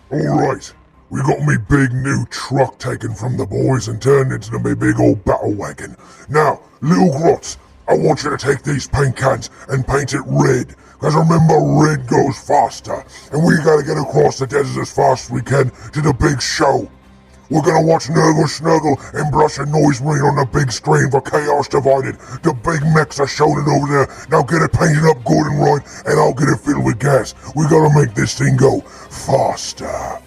Alright, we got me big new truck taken from the boys and turned into me big old battle wagon. Now, little Grots, I want you to take these paint cans and paint it red. Cause remember, red goes faster, and we gotta get across the desert as fast as we can to the big show. We're gonna watch Nurgle Snuggle and Blush and Noise Rain on the big screen for Chaos Divided. The big mechs are showing over there. Now get it painted up good and right, and I'll get it filled with gas. We gotta make this thing go faster.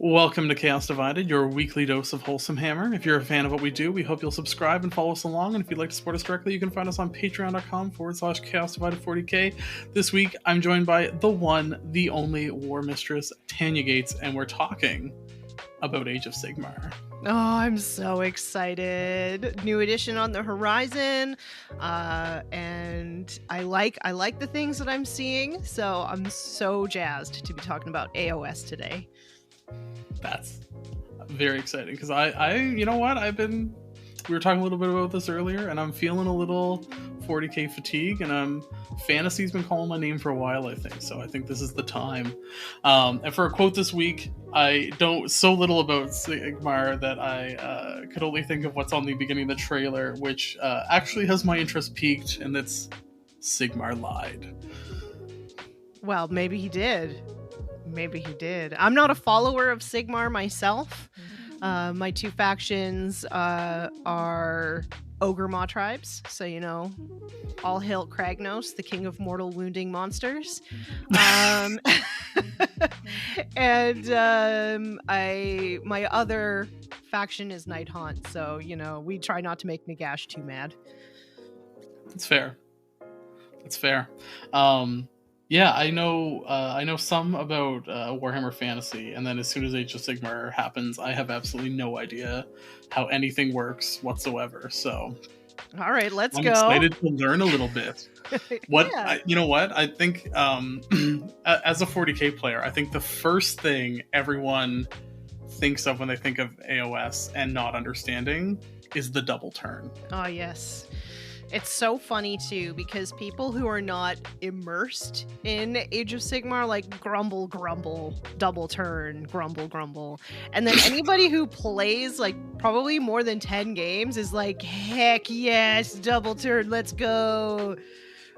Welcome to Chaos Divided, your weekly dose of wholesome hammer. If you're a fan of what we do, we hope you'll subscribe and follow us along. And if you'd like to support us directly, you can find us on patreon.com/Chaos Divided 40k. This week, I'm joined by the one, the only Warmistress, Tanya Gates, and we're talking about Age of Sigmar. Oh, I'm so excited. New edition on the horizon. And I like the things that I'm seeing. So I'm so jazzed to be talking about AoS today. That's very exciting because I you know what, we were talking a little bit about this earlier, and I'm feeling a little 40k fatigue, and fantasy's been calling my name for a while, I think. So I think this is the time. And for a quote this week, I don't so little about Sigmar that I could only think of what's on the beginning of the trailer, which actually has my interest piqued, and it's Sigmar lied. Well, maybe he did. I'm not a follower of Sigmar myself. My two factions are Ogre Maw tribes, so all hail Kragnos, the king of mortal wounding monsters. And my other faction is Night Haunt, so we try not to make Nagash too mad. That's fair. Yeah, I know some about Warhammer Fantasy, and then as soon as Age of Sigmar happens, I have absolutely no idea how anything works whatsoever. So, all right, let's go. I'm excited to learn a little bit. You know what? I think as a 40k player, I think the first thing everyone thinks of when they think of AoS and not understanding is the double turn. Oh, yes. It's so funny, too, because people who are not immersed in Age of Sigmar, like, grumble, double turn, grumble. And then anybody who plays, like, probably more than 10 games is like, heck yes, double turn, let's go.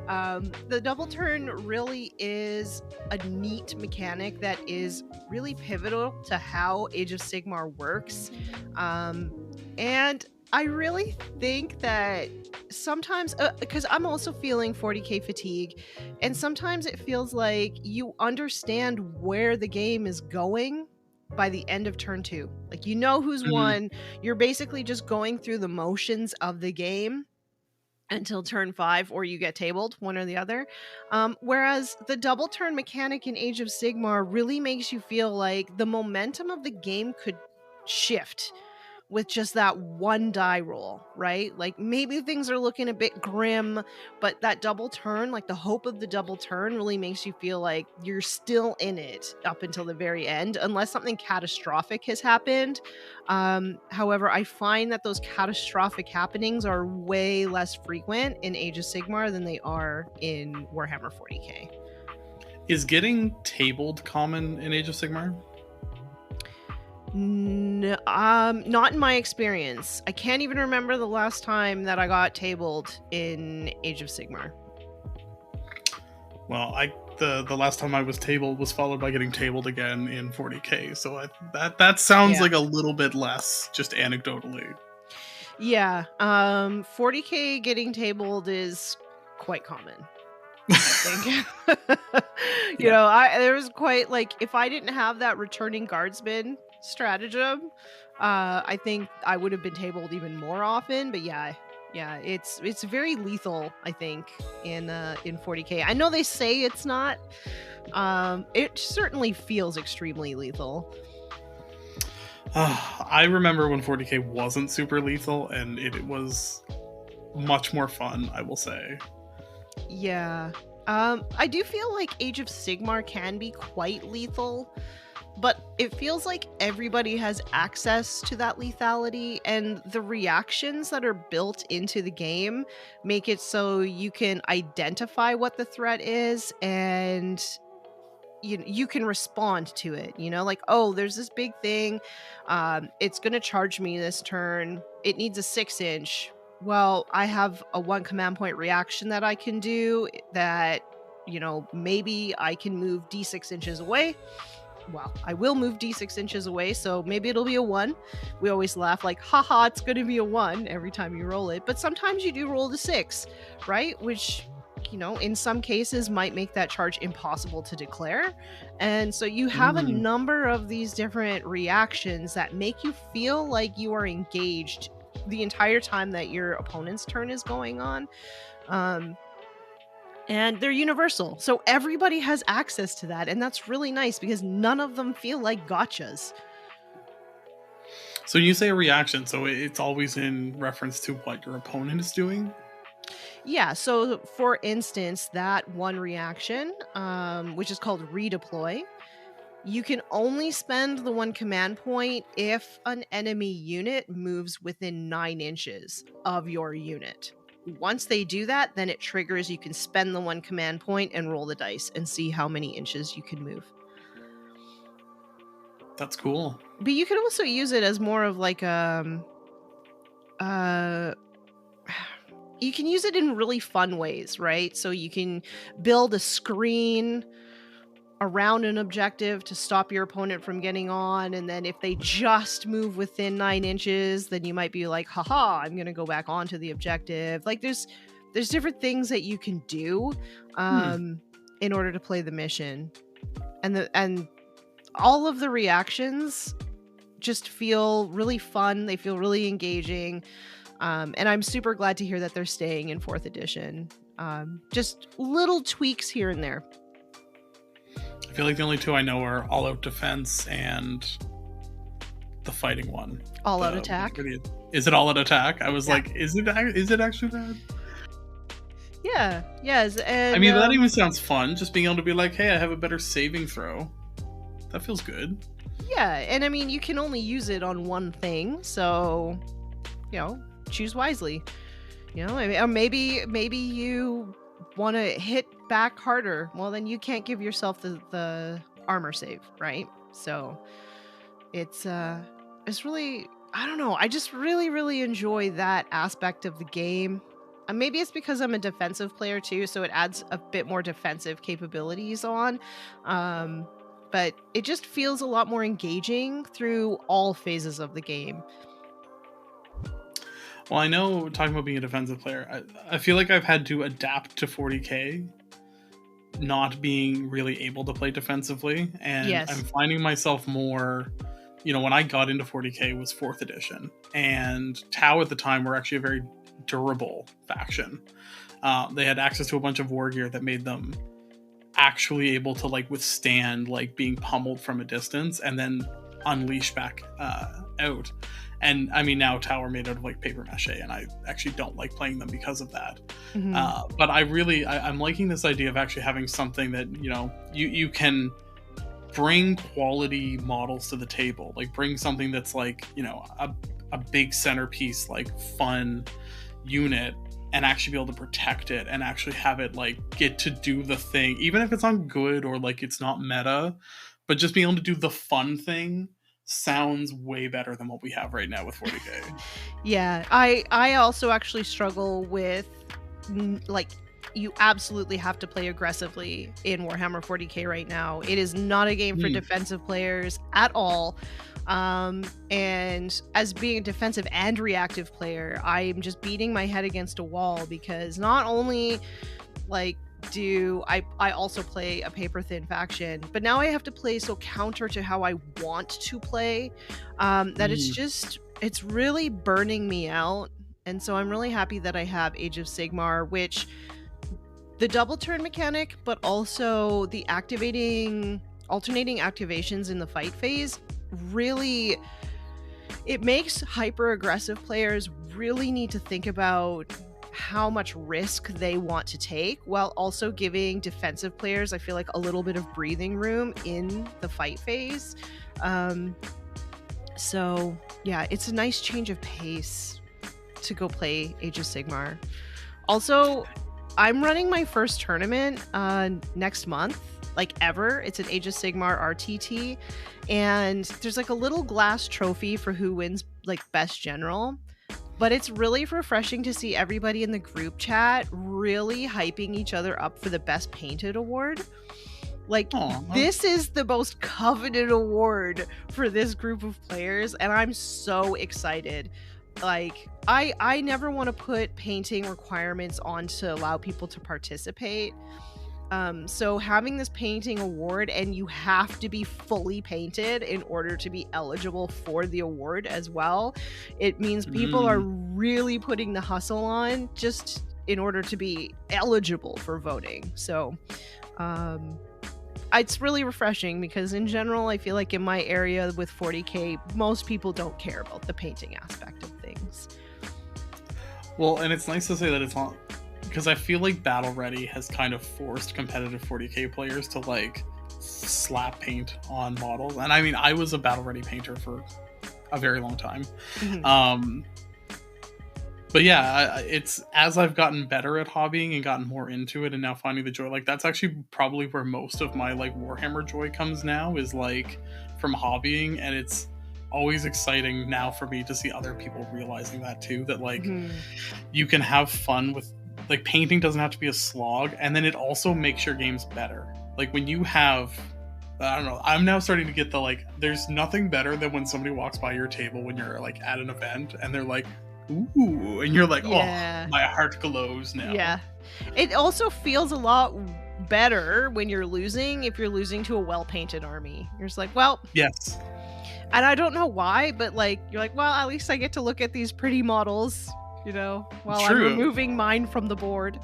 The double turn really is a neat mechanic that is really pivotal to how Age of Sigmar works. And I really think that sometimes, because I'm also feeling 40k fatigue, and sometimes it feels like you understand where the game is going by the end of turn 2. Like, who's won. You're basically just going through the motions of the game until turn 5, or you get tabled, one or the other. Whereas the double turn mechanic in Age of Sigmar really makes you feel like the momentum of the game could shift with just that one die roll, right? Like, maybe things are looking a bit grim, but that double turn, like the hope of the double turn, really makes you feel like you're still in it up until the very end, unless something catastrophic has happened. However, I find that those catastrophic happenings are way less frequent in Age of Sigmar than they are in Warhammer 40k. Is getting tabled common in Age of Sigmar? No, not in my experience. I can't even remember the last time that I got tabled in Age of Sigmar. Well, the last time I was tabled was followed by getting tabled again in 40k, so that sounds like a little bit less, just anecdotally. Yeah, 40k getting tabled is quite common, I think. There was quite, like, if I didn't have that returning guardsman stratagem, I think I would have been tabled even more often. But yeah, it's very lethal, I think, in 40k. I know they say it's not. It certainly feels extremely lethal. I remember when 40k wasn't super lethal, and it was much more fun, I will say. Yeah. I do feel like Age of Sigmar can be quite lethal, but it feels like everybody has access to that lethality, and the reactions that are built into the game make it so you can identify what the threat is, and you can respond to it, like, oh, there's this big thing, it's gonna charge me this turn, it needs a 6-inch. Well, I have a 1 command point reaction that I can do that, maybe I can move d6 inches away. Well, I will move d6 inches away, so maybe it'll be a 1. We always laugh like, haha, it's gonna be a 1 every time you roll it, but sometimes you do roll the 6, right? Which, in some cases might make that charge impossible to declare. And so you have a number of these different reactions that make you feel like you are engaged the entire time that your opponent's turn is going on. And they're universal. So everybody has access to that. And that's really nice because none of them feel like gotchas. So you say a reaction, so it's always in reference to what your opponent is doing? Yeah, so for instance, that one reaction, which is called redeploy, you can only spend the 1 command point if an enemy unit moves within 9 inches of your unit. Once they do that, then it triggers, you can spend the 1 command point and roll the dice and see how many inches you can move. That's cool. But you can also use it as more of like you can use it in really fun ways, right? So you can build a screen around an objective to stop your opponent from getting on, and then if they just move within 9 inches, then you might be like, haha, I'm gonna go back onto the objective. Like there's different things that you can do in order to play the mission. And all of the reactions just feel really fun, they feel really engaging. And I'm super glad to hear that they're staying in 4th edition. Just little tweaks here and there. I feel like the only 2 I know are All Out Defense and the fighting one. All Out Attack? Is it All Out Attack? I was like, is it actually that? Yeah, yes. And, I mean, that even sounds fun, just being able to be like, hey, I have a better saving throw. That feels good. Yeah, and I mean, you can only use it on one thing, so, choose wisely. Or maybe you want to hit back harder. Well, then you can't give yourself the armor save, right? So it's really, I don't know, I just really, really enjoy that aspect of the game. Maybe it's because I'm a defensive player too, so it adds a bit more defensive capabilities on. But it just feels a lot more engaging through all phases of the game. Well, I know, talking about being a defensive player, I feel like I've had to adapt to 40k, not being really able to play defensively. And yes. I'm finding myself more, when I got into 40k, it was 4th edition. And Tau at the time were actually a very durable faction. They had access to a bunch of war gear that made them actually able to withstand being pummeled from a distance and then unleash back out. And I mean, now Tau are made out of paper mache, and I actually don't like playing them because of that. Mm-hmm. But I'm liking this idea of actually having something that you can bring quality models to the table, bring something that's a big centerpiece, fun unit, and actually be able to protect it and actually have it get to do the thing, even if it's not good or it's not meta, but just being able to do the fun thing sounds way better than what we have right now with 40k. Yeah, I also actually struggle with you absolutely have to play aggressively in Warhammer 40k right now. It is not a game for defensive players at all. And as being a defensive and reactive player, I'm just beating my head against a wall because not only do I also play a paper thin faction, but now I have to play so counter to how I want to play, that it's really burning me out. And so I'm really happy that I have Age of Sigmar, which the double turn mechanic, but also the alternating activations in the fight phase, really, it makes hyper aggressive players really need to think about how much risk they want to take, while also giving defensive players, I feel like, a little bit of breathing room in the fight phase. So yeah, it's a nice change of pace to go play Age of Sigmar. Also, I'm running my first tournament next month, like ever. It's an Age of Sigmar RTT, and there's like a little glass trophy for who wins like best general. But it's really refreshing to see everybody in the group chat really hyping each other up for the best painted award. Like, this is the most coveted award for this group of players, and I'm so excited. Like, I never want to put painting requirements on to allow people to participate. So having this painting award, and you have to be fully painted in order to be eligible for the award as well, it means people are really putting the hustle on just in order to be eligible for voting. So it's really refreshing, because in general, I feel like in my area with 40k, most people don't care about the painting aspect of things. Well, and it's nice to say that it's not, because I feel like Battle Ready has kind of forced competitive 40k players to like slap paint on models. And I mean, I was a Battle Ready painter for a very long time. But yeah, it's as I've gotten better at hobbying and gotten more into it and now finding the joy, like that's actually probably where most of my like Warhammer joy comes now, is like from hobbying. And it's always exciting now for me to see other people realizing that too, that like you can have fun with, like, painting doesn't have to be a slog, and then it also makes your games better. Like when you have, I don't know, I'm now starting to get the like, there's nothing better than when somebody walks by your table when you're like at an event and they're like, ooh, and you're like, oh, my heart glows now. Yeah. It also feels a lot better when you're losing, if you're losing to a well-painted army. You're just like, well, yes. And I don't know why, but like, you're like, well, at least I get to look at these pretty models, you know, while I'm removing mine from the board.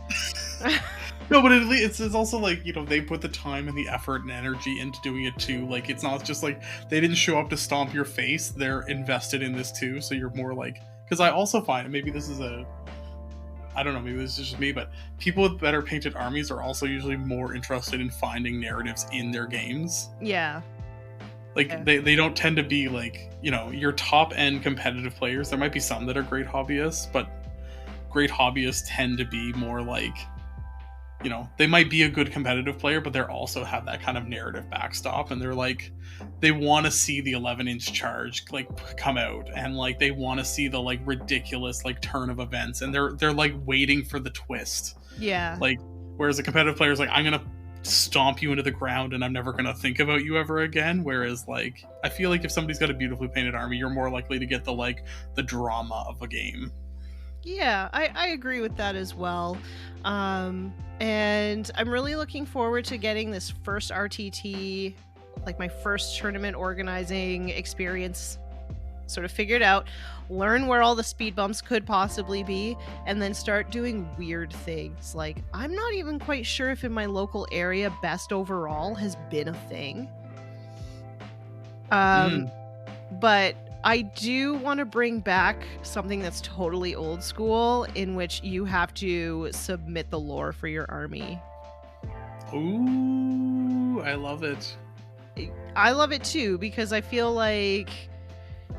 No, but it's also like, you know, they put the time and the effort and energy into doing it too. Like, it's not just like they didn't show up to stomp your face. They're invested in this too. So you're more like, because I also find, and maybe this is I don't know, maybe this is just me, but people with better painted armies are also usually more interested in finding narratives in their games. Yeah. Like, they don't tend to be like, you know, your top end competitive players. There might be some that are great hobbyists, but great hobbyists tend to be more like, you know, they might be a good competitive player, but they also have that kind of narrative backstop, and they're like, they want to see the 11-inch charge like come out, and like they want to see the like ridiculous like turn of events, and they're like waiting for the twist. Yeah. Like, whereas a competitive player is like, I'm gonna stomp you into the ground and I'm never gonna think about you ever again. Whereas like, I feel like if somebody's got a beautifully painted army, you're more likely to get the like the drama of a game. Yeah, I agree with that as well. And I'm really looking forward to getting this first RTT, like my first tournament organizing experience sort of figured out, learn where all the speed bumps could possibly be, and then start doing weird things. Like, I'm not even quite sure if in my local area best overall has been a thing. But I do want to bring back something that's totally old school, in which you have to submit the lore for your army. Ooh, I love it. I love it too, because I feel like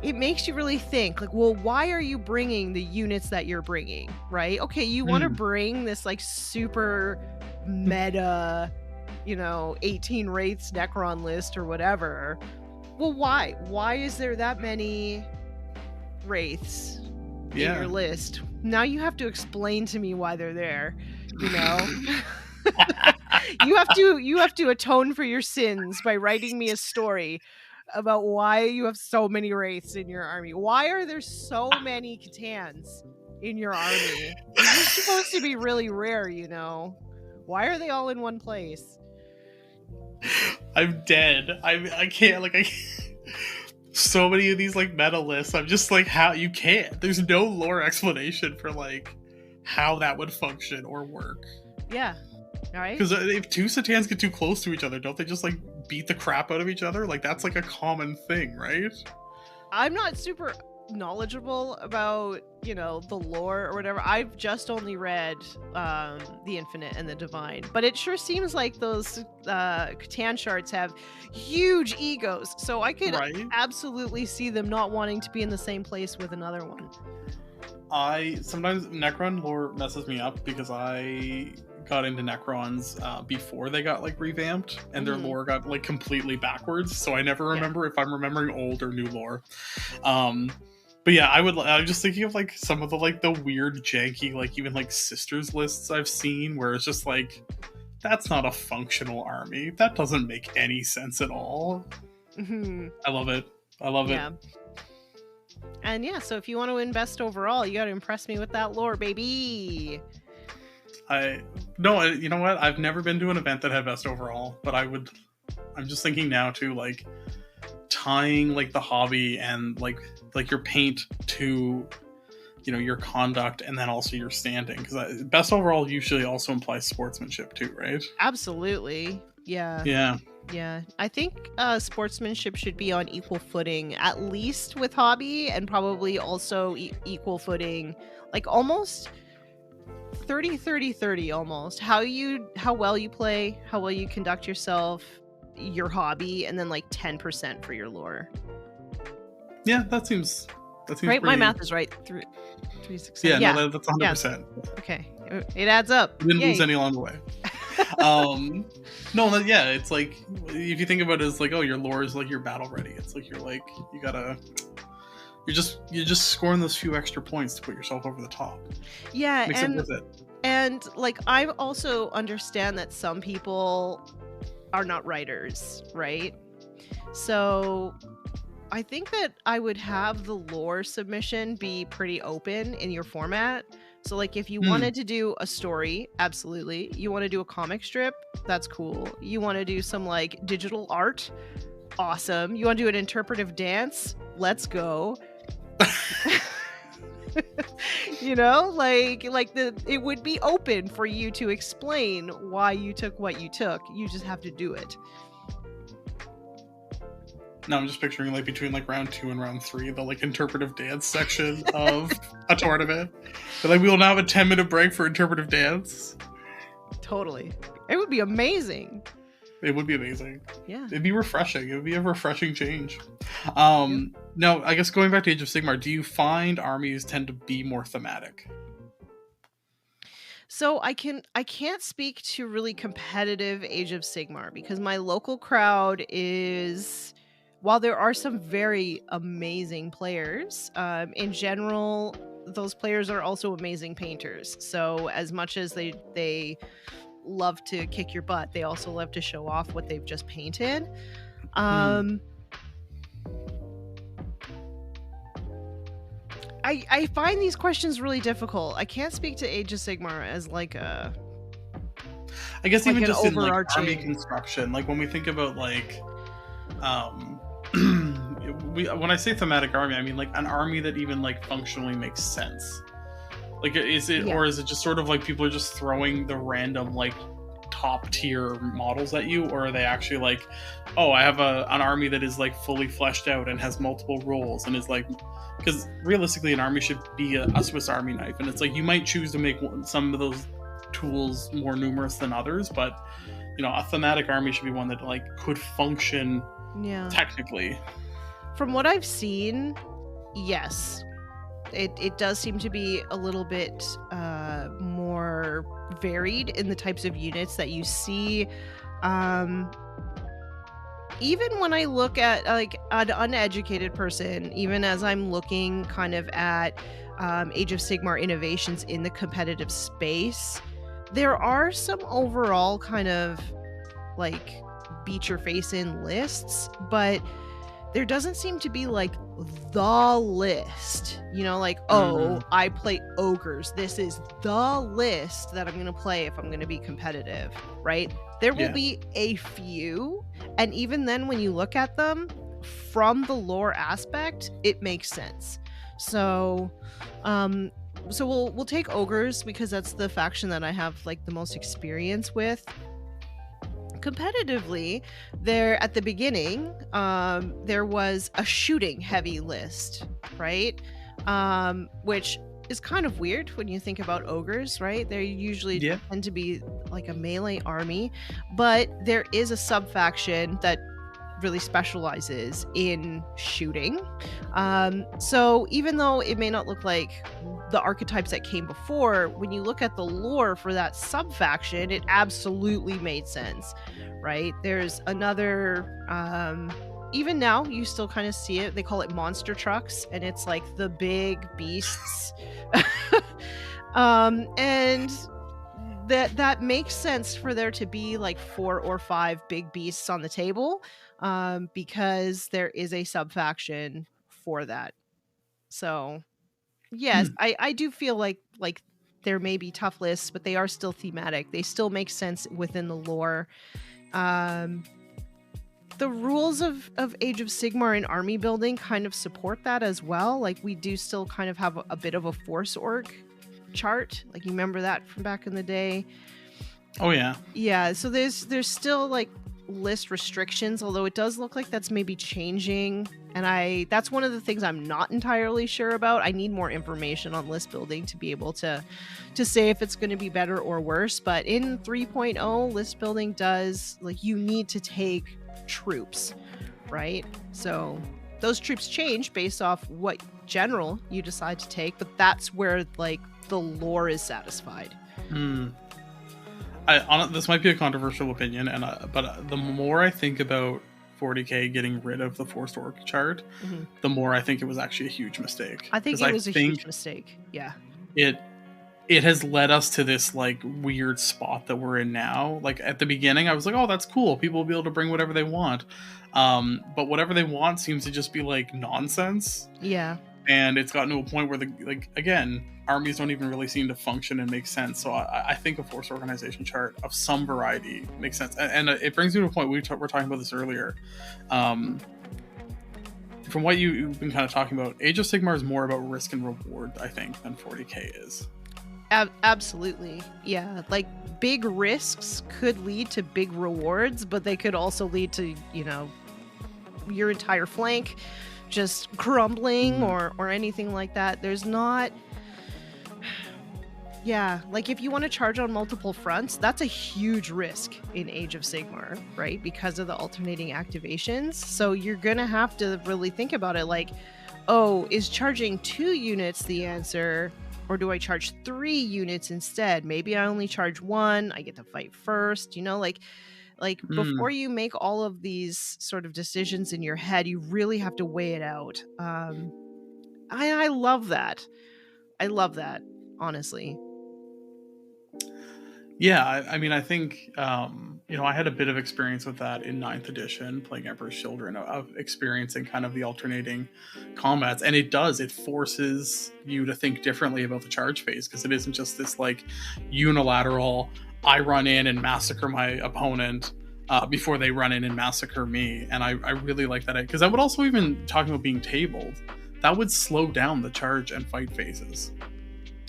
it makes you really think, like, well, why are you bringing the units that you're bringing, right? Okay, you want to bring this like super meta, you know, 18 Wraiths Necron list or whatever. Well, why? Why is there that many Wraiths in your list? Now you have to explain to me why they're there, you know? You have to atone for your sins by writing me a story about why you have so many Wraiths in your army. Why are there so many C'tans in your army? They're supposed to be really rare, you know? Why are they all in one place? I'm dead. I can't, like, so many of these like meta lists, I'm just like, how you can't. There's no lore explanation for like how that would function or work. Yeah. All right. Because if two C'tans get too close to each other, don't they just like beat the crap out of each other? Like, that's like a common thing, right? I'm not super knowledgeable about, you know, the lore or whatever. I've just only read the Infinite and the Divine, but it sure seems like those Catan shards have huge egos, so I could Right? absolutely see them not wanting to be in the same place with another one. Sometimes Necron lore messes me up because I got into Necrons before they got like revamped, and their lore got like completely backwards, so I never remember if I'm remembering old or new lore. But yeah, I'm just thinking of like some of the like the weird janky like even like sisters lists I've seen where it's just like, that's not a functional army, that doesn't make any sense at all. I love it. Yeah. And yeah, so if you want to invest overall, you got to impress me with that lore, baby. No, you know what? I've never been to an event that had best overall, but I'm just thinking now too, like tying like the hobby and like your paint to, you know, your conduct and then also your standing, because best overall usually also implies sportsmanship too, right? Absolutely. Yeah. I think sportsmanship should be on equal footing, at least with hobby, and probably also equal footing, like almost 30-30-30 almost. How well you play, how well you conduct yourself, your hobby, and then like 10% for your lore. Yeah, that seems right. Pretty... My math is right. 367. Yeah, no, that's 100%. Okay, it adds up. You didn't lose any along the way. No, yeah, it's like if you think about it as like, oh, your lore is like your battle ready. It's like you're just scoring those few extra points to put yourself over the top. Yeah, makes it worth it. And like I also understand that some people are not writers, right? So I think that I would have the lore submission be pretty open in your format. So like if you wanted to do a story, absolutely. You want to do a comic strip, that's cool. You want to do some like digital art, awesome. You want to do an interpretive dance, let's go. You know, it would be open for you to explain why you took what you took. You just have to do it. Now I'm just picturing like between like round 2 and round 3, the like interpretive dance section of a tournament. But like we will now have a 10-minute break for interpretive dance. Totally. It would be amazing. It would be amazing. Yeah. It'd be refreshing. It would be a refreshing change. Now, I guess going back to Age of Sigmar, do you find armies tend to be more thematic? So I can't speak to really competitive Age of Sigmar because my local crowd is, while there are some very amazing players, in general, those players are also amazing painters. So as much as they love to kick your butt, they also love to show off what they've just painted. I find these questions really difficult. I can't speak to Age of Sigmar as like a, I guess, like even just in like overarching army construction, like when we think about like when I say thematic army, I mean like an army that even like functionally makes sense. Like is it or is it just sort of like people are just throwing the random like top tier models at you, or are they actually like, oh, I have an army that is like fully fleshed out and has multiple roles and is like, because realistically an army should be a Swiss Army knife, and it's like you might choose to make some of those tools more numerous than others, but you know, a thematic army should be one that like could function technically. From what I've seen, yes, it does seem to be a little bit more varied in the types of units that you see. Even when I look at like an uneducated person, even as I'm looking kind of at Age of Sigmar innovations in the competitive space, there are some overall kind of like beat your face in lists, but there doesn't seem to be like the list, you know, like, oh, I play ogres, this is the list that I'm going to play if I'm going to be competitive, right? There will be a few, and even then when you look at them from the lore aspect, it makes sense. So we'll take ogres because that's the faction that I have like the most experience with. Competitively, there at the beginning, there was a shooting heavy list right? Which is kind of weird when you think about ogres, right? They usually Yeah. tend to be like a melee army, but there is a sub-faction that really specializes in shooting. So even though it may not look like the archetypes that came before, when you look at the lore for that sub-faction, it absolutely made sense, right? There's another even now you still kind of see it. They call it monster trucks, and it's like the big beasts. And that makes sense for there to be like 4 or 5 big beasts on the table, because there is a sub faction for that. So yes, I do feel like there may be tough lists, but they are still thematic. They still make sense within the lore. The rules of Age of Sigmar and army building kind of support that as well. Like we do still kind of have a bit of a force org chart. Like you remember that from back in the day. Oh yeah. Yeah, so there's still like list restrictions, although it does look like that's maybe changing. And that's one of the things I'm not entirely sure about. I need more information on list building to be able to say if it's going to be better or worse. But in 3.0, list building does, like, you need to take troops, right? So those troops change based off what general you decide to take, but that's where like the lore is satisfied. This might be a controversial opinion, but the more I think about 40k getting rid of the forced orc chart, the more I think it was actually a huge mistake. I think it was a huge mistake. Yeah. It has led us to this like weird spot that we're in now. Like at the beginning, I was like, "Oh, that's cool. People will be able to bring whatever they want," but whatever they want seems to just be like nonsense. Yeah. And it's gotten to a point where again, armies don't even really seem to function and make sense. So I think a force organization chart of some variety makes sense. And it brings me to a point, we were talking about this earlier. From what you've been kind of talking about, Age of Sigmar is more about risk and reward, I think, than 40k is. Absolutely. Yeah. Like big risks could lead to big rewards, but they could also lead to, your entire flank just crumbling or anything like that. There's not... Yeah, like if you want to charge on multiple fronts, that's a huge risk in Age of Sigmar, right? Because of the alternating activations. So you're going to have to really think about it like, oh, is charging 2 units the answer? Or do I charge 3 units instead? Maybe I only charge 1. I get to fight first, like before you make all of these sort of decisions in your head, you really have to weigh it out. I love that. I love that, honestly. Yeah, I mean, I think, I had a bit of experience with that in 9th edition, playing Emperor's Children, of experiencing kind of the alternating combats. And it forces you to think differently about the charge phase, because it isn't just this, like, unilateral, I run in and massacre my opponent before they run in and massacre me. And I really like that. Because I would also, even talking about being tabled, that would slow down the charge and fight phases.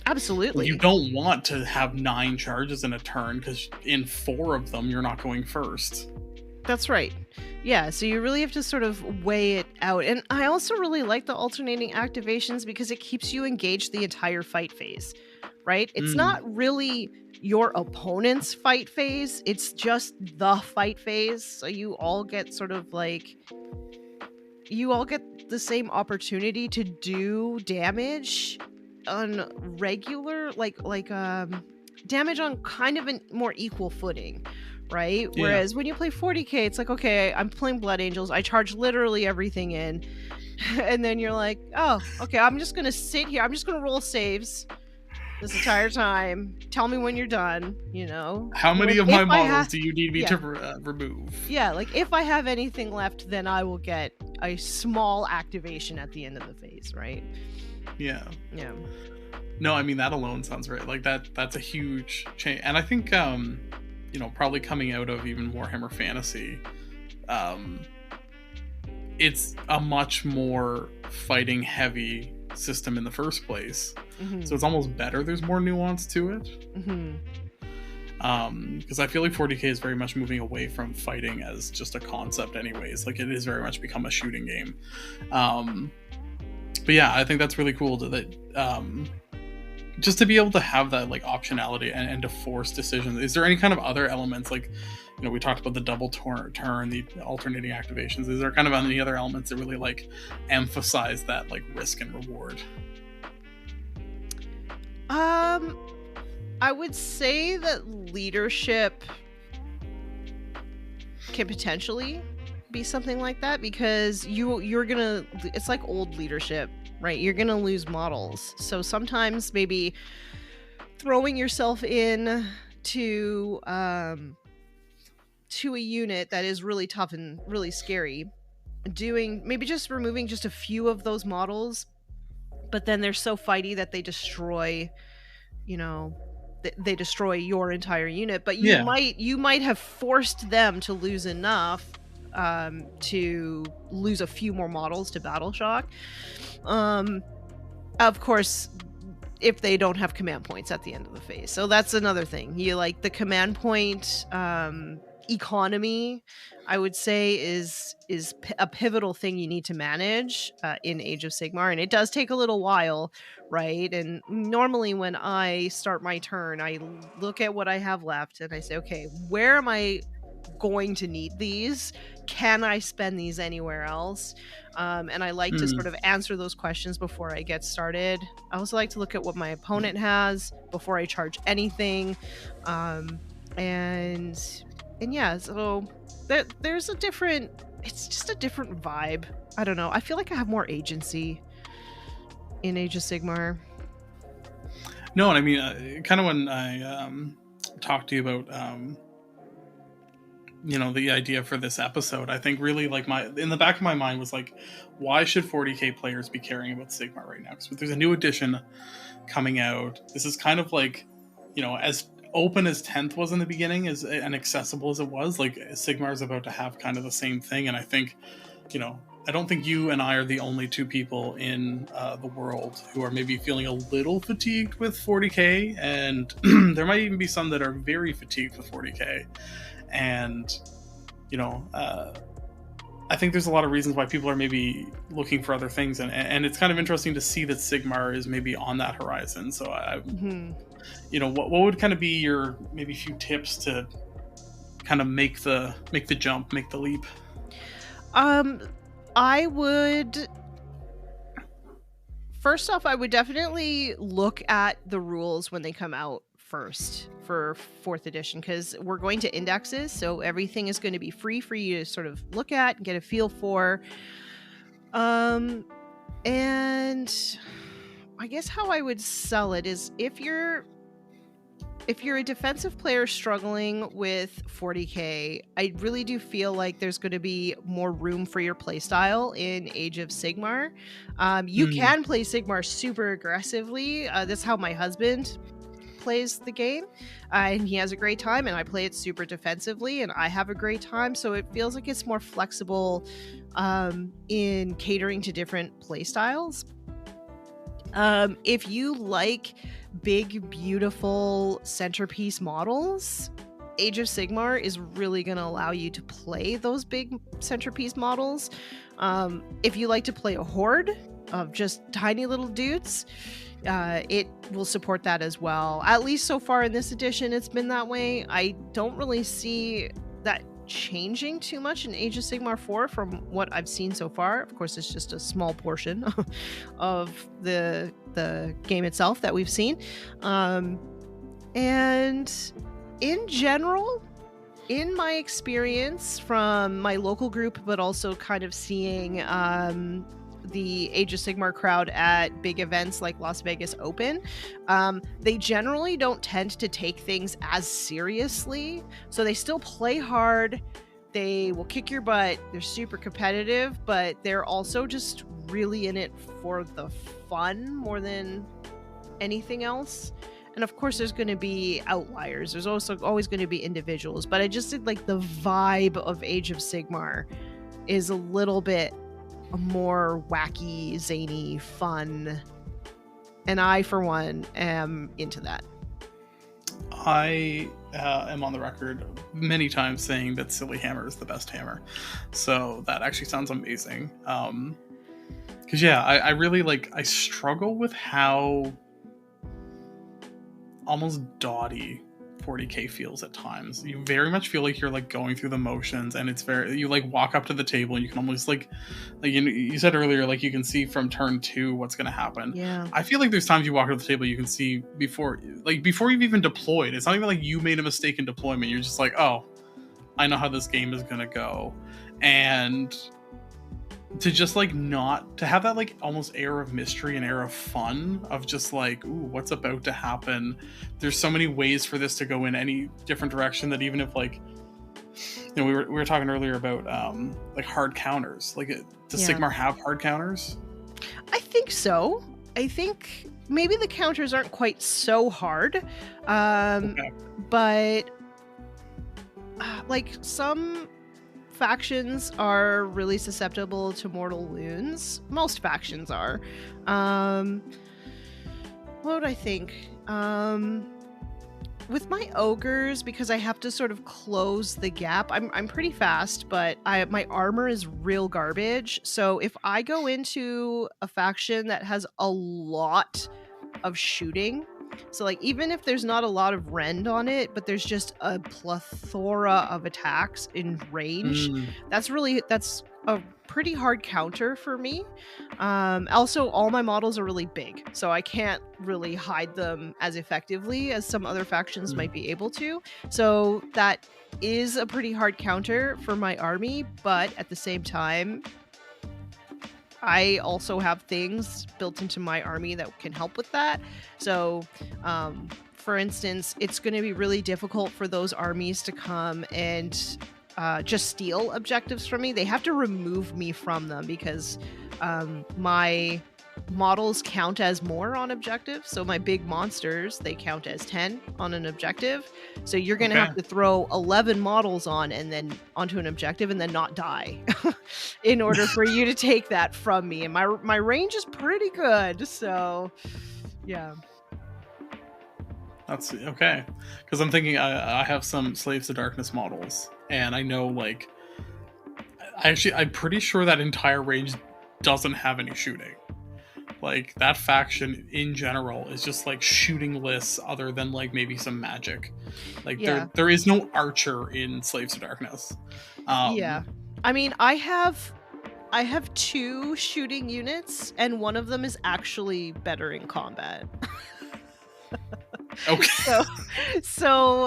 Absolutely. You don't want to have 9 charges in a turn, because in 4 of them you're not going first. That's right. Yeah, so you really have to sort of weigh it out. And I also really like the alternating activations because it keeps you engaged the entire fight phase, right? It's not really your opponent's fight phase, it's just the fight phase. So you all get sort of like... You all get the same opportunity to do damage on regular, damage on kind of a more equal footing, right? Yeah. Whereas when you play 40k, it's like, okay, I'm playing Blood Angels, I charge literally everything in, and then you're like, oh, okay, I'm just gonna sit here, I'm just gonna roll saves this entire time. Tell me when you're done, How many of my models do you need me to remove? Yeah, like if I have anything left, then I will get a small activation at the end of the phase, right? Yeah. Yeah. No, I mean, that alone sounds right. Like that's a huge change. And I think, probably coming out of even Warhammer Fantasy, it's a much more fighting heavy system in the first place. So it's almost better. There's more nuance to it. Because I feel like 40k is very much moving away from fighting as just a concept anyways. Like it is very much become a shooting game. But yeah, I think that's really cool just to be able to have that like optionality and to force decisions. Is there any kind of other elements, like, we talked about the double turn, the alternating activations? Is there kind of any other elements that really like emphasize that like risk and reward? I would say that leadership can potentially be something like that, because you're gonna, it's like old leadership, right? You're gonna lose models, so sometimes maybe throwing yourself in to a unit that is really tough and really scary, maybe just removing just a few of those models, but then they're so fighty that they destroy, they destroy your entire unit, but you might have forced them to lose enough to lose a few more models to battle shock. Of course, if they don't have command points at the end of the phase. So that's another thing. You like the command point economy, I would say, is a pivotal thing you need to manage in Age of Sigmar, and it does take a little while, right? And normally when I start my turn, I look at what I have left and I say, okay, where am I going to need these? Can I spend these anywhere else? And I like to sort of answer those questions before I get started. I also like to look at what my opponent has before I charge anything. And yeah, so there's a different, it's just a different vibe. I don't know. I feel like I have more agency in Age of Sigmar. No, and I mean, kind of when I talked to you about the idea for this episode, I think really like in the back of my mind was like, why should 40k players be caring about Sigmar right now? Because there's a new edition coming out. This is kind of like, as open as 10th was in the beginning, and accessible as it was, like Sigmar is about to have kind of the same thing. And I think, I don't think you and I are the only two people in the world who are maybe feeling a little fatigued with 40k, and there might even be some that are very fatigued with 40k. And I think there's a lot of reasons why people are maybe looking for other things, and it's kind of interesting to see that Sigmar is maybe on that horizon. So what would kind of be your maybe few tips to kind of make the jump, make the leap? I would, first off, I would definitely look at the rules when they come out first for 4th edition, because we're going to indexes, so everything is going to be free for you to sort of look at and get a feel for. And I guess how I would sell it is, if you're a defensive player struggling with 40k, I really do feel like there's going to be more room for your playstyle in Age of Sigmar. You can play Sigmar super aggressively. That's how my husband plays the game, and he has a great time, and I play it super defensively and I have a great time. So it feels like it's more flexible in catering to different play styles. If you like big, beautiful centerpiece models, Age of Sigmar is really going to allow you to play those big centerpiece models. If you like to play a horde of just tiny little dudes, it will support that as well. At least so far in this edition, it's been that way. I don't really see that changing too much in Age of Sigmar 4 from what I've seen so far. Of course, it's just a small portion of the game itself that we've seen. And in general, in my experience from my local group, but also kind of seeing the Age of Sigmar crowd at big events like Las Vegas Open, they generally don't tend to take things as seriously. So they still play hard. They will kick your butt. They're super competitive, but they're also just really in it for the fun more than anything else. And of course, there's going to be outliers. There's also always going to be individuals. But I just think like the vibe of Age of Sigmar is a little bit more wacky, zany, fun, and I, for one, am into that. I am on the record many times saying that Silly Hammer is the best hammer, so that actually sounds amazing. Because yeah, I really like. I struggle with how almost dotty 40k feels at times. You very much feel like you're like going through the motions, and it's very, you like walk up to the table and you can almost like you said earlier, like you can see from turn 2 what's going to happen. Yeah. I feel like there's times you walk up to the table, you can see before you've even deployed. It's not even like you made a mistake in deployment. You're just like, oh, I know how this game is going to go. And to just like not to have that like almost air of mystery and air of fun of just like, ooh, what's about to happen. There's so many ways for this to go in any different direction that even if like, you know, we were talking earlier about like hard counters. Like, does Sigmar have hard counters? I think so. I think maybe the counters aren't quite so hard, but like some factions are really susceptible to mortal wounds. Most factions are. What would I think? With my ogres, because I have to sort of close the gap, I'm pretty fast, but my armor is real garbage. So if I go into a faction that has a lot of shooting, so like even if there's not a lot of rend on it, but there's just a plethora of attacks in range, that's a pretty hard counter for me. Also, all my models are really big, so I can't really hide them as effectively as some other factions might be able to. So that is a pretty hard counter for my army, but at the same time, I also have things built into my army that can help with that. So, for instance, it's going to be really difficult for those armies to come and just steal objectives from me. They have to remove me from them because my models count as more on objectives. So my big monsters, they count as 10 on an objective. So you're going to have to throw 11 models on and then onto an objective and then not die in order for you to take that from me. And my range is pretty good. So yeah. That's okay. Because I'm thinking I have some Slaves to Darkness models, and I know like I'm pretty sure that entire range doesn't have any shooting. Like that faction in general is just like shooting-less, other than like maybe some magic. Like there is no archer in Slaves to Darkness. Yeah, I mean I have 2 shooting units, and one of them is actually better in combat. Okay. So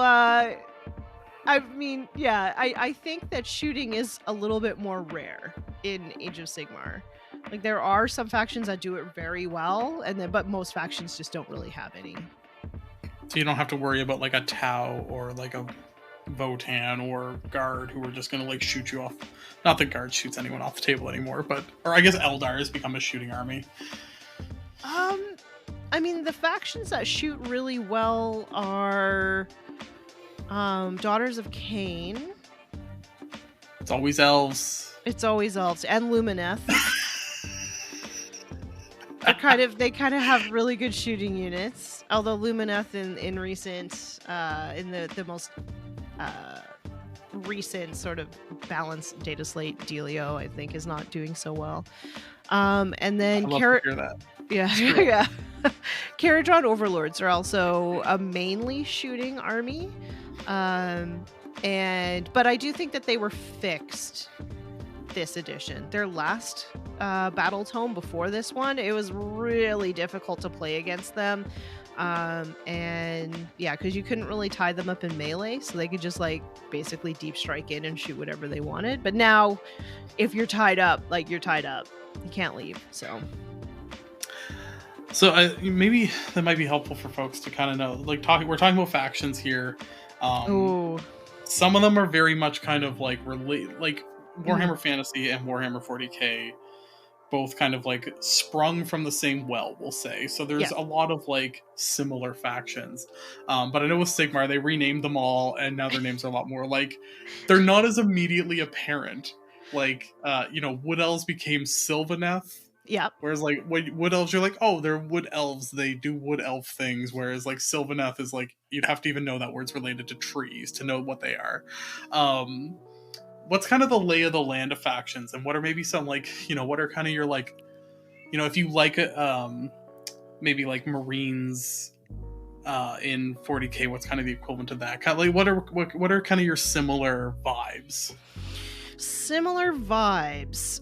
I mean, yeah, I think that shooting is a little bit more rare in Age of Sigmar. Like there are some factions that do it very well, but most factions just don't really have any. So you don't have to worry about like a Tau or like a Votan or Guard who are just gonna like shoot you off. Not that Guard shoots anyone off the table anymore, or I guess Eldar has become a shooting army. I mean, the factions that shoot really well are Daughters of Cain. It's always elves. And Lumineth. They kind of have really good shooting units. Although Lumineth in recent in the most recent sort of balanced data slate dealio, I think, is not doing so well. And then yeah. Caradron Overlords are also a mainly shooting army. But I do think that they were fixed this edition. Their last battle tome before this one, it was really difficult to play against them. And yeah, because you couldn't really tie them up in melee, so they could just like basically deep strike in and shoot whatever they wanted. But now, if you're tied up, like you're tied up, you can't leave. So maybe that might be helpful for folks to kind of know. Like we're talking about factions here. Some of them are very much kind of like like Warhammer Fantasy and Warhammer 40k, both kind of like sprung from the same well, we'll say. So there's a lot of like similar factions. But I know with Sigmar, they renamed them all, and now their names are a lot more like, they're not as immediately apparent. Like, Wood Elves became Sylvaneth. Yeah. Whereas like Wood Elves, you're like, oh, they're Wood Elves, they do Wood Elf things. Whereas like Sylvaneth is like, you'd have to even know that word's related to trees to know what they are. What's kind of the lay of the land of factions, and what are maybe some like, what are kind of your like if you like maybe like Marines in 40K, what's kind of the equivalent to that? Kind of like what are kind of your similar vibes? Similar vibes.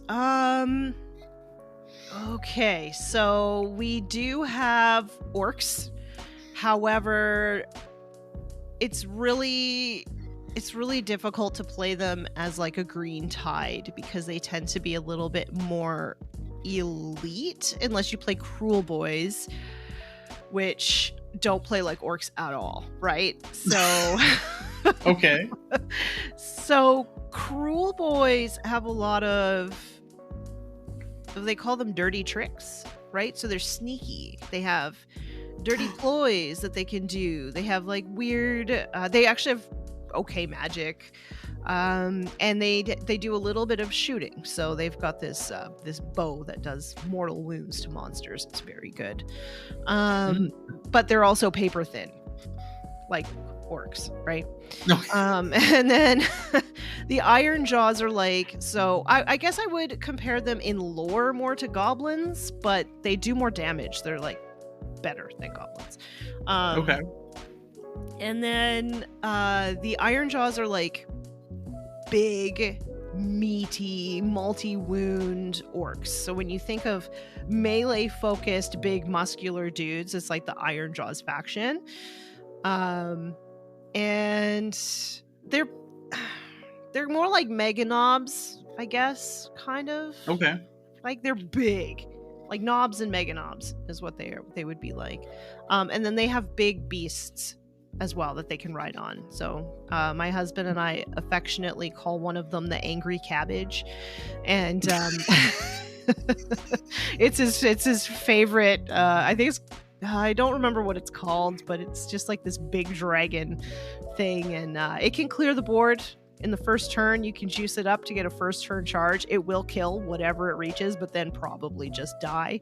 Okay, so we do have orcs. However, it's really difficult to play them as like a green tide because they tend to be a little bit more elite unless you play Cruel Boys, which don't play like orcs at all, right? So Okay. So Cruel Boys have a lot of, they call them dirty tricks, right? So they're sneaky. They have dirty ploys that they can do. They have like weird, they actually have okay magic. And they do a little bit of shooting. So they've got this this bow that does mortal wounds to monsters. It's very good. But they're also paper thin, like orcs, right? And then the Iron Jaws are like, so I guess I would compare them in lore more to goblins, but they do more damage. They're like better than goblins. Okay. And then the Iron Jaws are like big, meaty, multi-wound orcs. So when you think of melee-focused, big, muscular dudes, it's like the Iron Jaws faction. And they're more like mega knobs, I guess, kind of. Okay. Like they're big. Like knobs and mega knobs is what they would be like. And then they have big beasts as well that they can ride on. So my husband and I affectionately call one of them the Angry Cabbage, and it's his favorite. I think it's, I don't remember what it's called, but it's just like this big dragon thing, and it can clear the board in the first turn. You can juice it up to get a first turn charge. It will kill whatever it reaches, but then probably just die.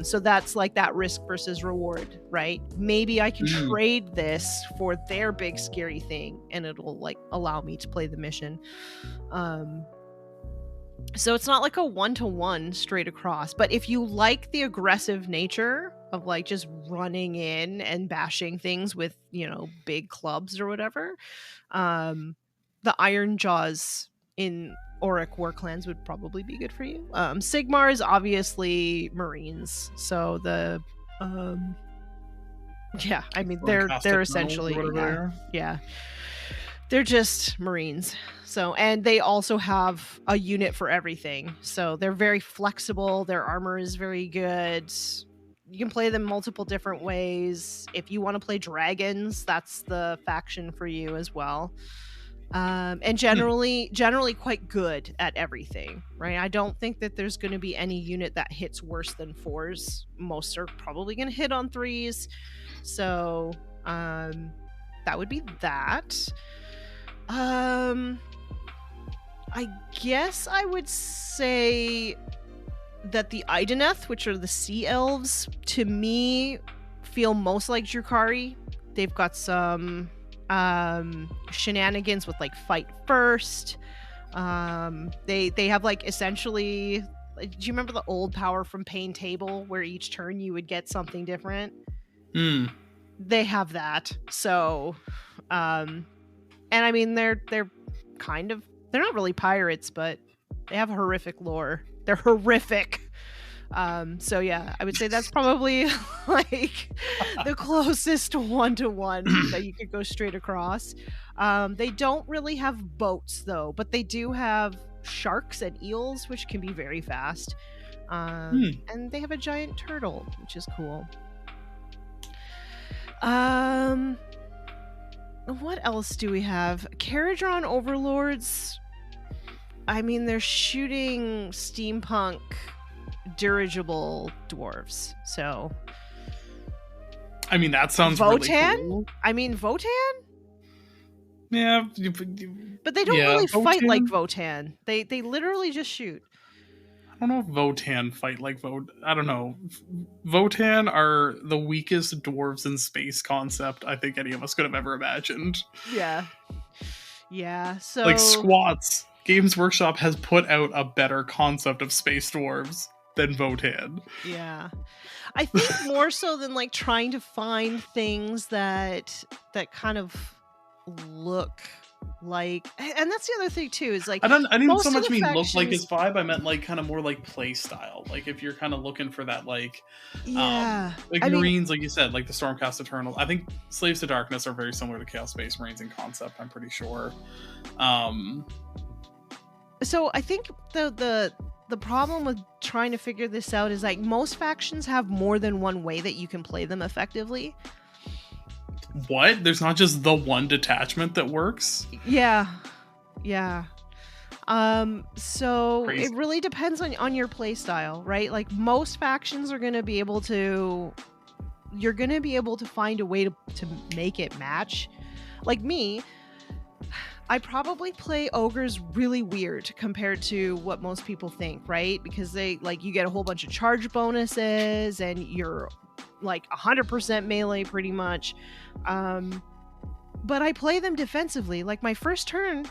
So that's like that risk versus reward, right? Maybe I can trade this for their big scary thing, and it'll like allow me to play the mission. So it's not like a 1-to-1 straight across, but if you like the aggressive nature of like just running in and bashing things with, big clubs or whatever, the Iron Jaws in Auric War Clans would probably be good for you. Sigmar is obviously Marines, so the yeah, I mean they're essentially they're just Marines. So, and they also have a unit for everything. So they're very flexible. Their armor is very good. You can play them multiple different ways. If you want to play dragons, that's the faction for you as well. And generally quite good at everything, right? I don't think that there's going to be any unit that hits worse than 4s. Most are probably going to hit on 3s. So, that would be that. I guess I would say that the Ideneth, which are the sea elves, to me feel most like Drukhari. They've got some shenanigans with like fight first. They have like essentially, do you remember the old power from Pain Table where each turn you would get something different? They have that. So and I mean they're kind of, they're not really pirates, but they have horrific lore. They're horrific. So yeah, I would say that's probably like the closest 1-to-1 that you could go straight across. They don't really have boats though, but they do have sharks and eels, which can be very fast. And they have a giant turtle, which is cool. What else do we have? Caradron Overlords. I mean, they're shooting steampunk dirigible dwarves. So, I mean, that sounds Votan? really cool. I mean, Votan? Yeah, but they don't really fight like Votan. They literally just shoot. I don't know if Votan fight like I don't know. Votan are the weakest dwarves in space concept I think any of us could have ever imagined. Yeah. So like squats. Games Workshop has put out a better concept of space dwarves. than Votan. Yeah. I think more so than like trying to find things that kind of look like, and that's the other thing too, is like I didn't most so of much the mean look like factions- his vibe. I meant like kind of more like play style. Like if you're kind of looking for that like yeah. like I mean, Marines, like you said, like the Stormcast Eternal. I think Slaves to Darkness are very similar to Chaos Space Marines in concept, I'm pretty sure. so I think the problem with trying to figure this out is like most factions have more than one way that you can play them effectively. What? There's not just the one detachment that works? Yeah. So Crazy. it really depends on your play style, right? Like most factions are going to be able to, you're going to be able to find a way to make it match. Like me, I probably play ogres really weird compared to what most people think, right? Because they like, you get a whole bunch of charge bonuses and you're like 100% melee pretty much. But I play them defensively. Like my first turn,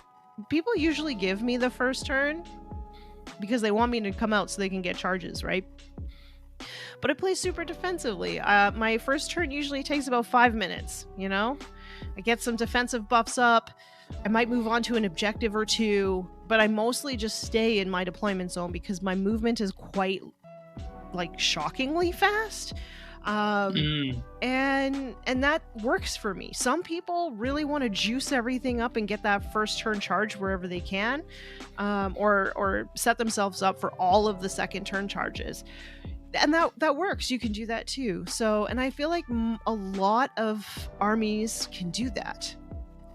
people usually give me the first turn because they want me to come out so they can get charges, right? But I play super defensively. My first turn usually takes about 5 minutes, you know? I get some defensive buffs up. I might move on to an objective or two, but I mostly just stay in my deployment zone because my movement is quite, like, shockingly fast. And that works for me. Some people really want to juice everything up and get that first turn charge wherever they can, or set themselves up for all of the second turn charges. And that works. You can do that too. So, and I feel like a lot of armies can do that.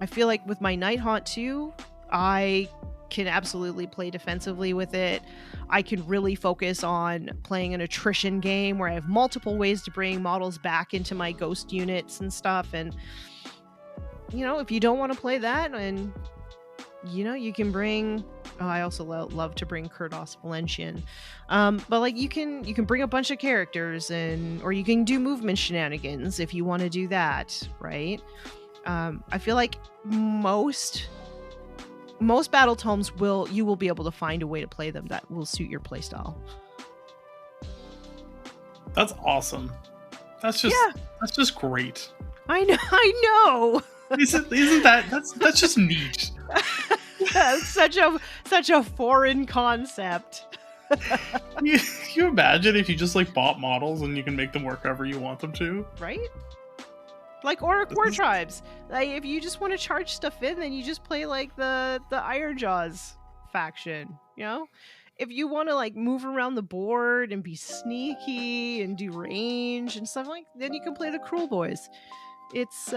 I feel like with my Nighthaunt too, I can absolutely play defensively with it. I can really focus on playing an attrition game where I have multiple ways to bring models back into my ghost units and stuff. And, you know, if you don't want to play that, and, you know, you can bring... Oh, I also love to bring Kurdos Valentian. But like you can bring a bunch of characters, or you can do movement shenanigans if you want to do that, right? I feel like most battle tomes you will be able to find a way to play them that will suit your playstyle. That's awesome. That's just great. I know. Isn't that's just neat. That's such a foreign concept. Can you imagine if you just like bought models and you can make them work however you want them to? Right? Like Auric War Tribes. Like if you just want to charge stuff in, then you just play like the Ironjaws faction, you know? If you want to like move around the board and be sneaky and do range and stuff like, then you can play the Cruel Boys. It's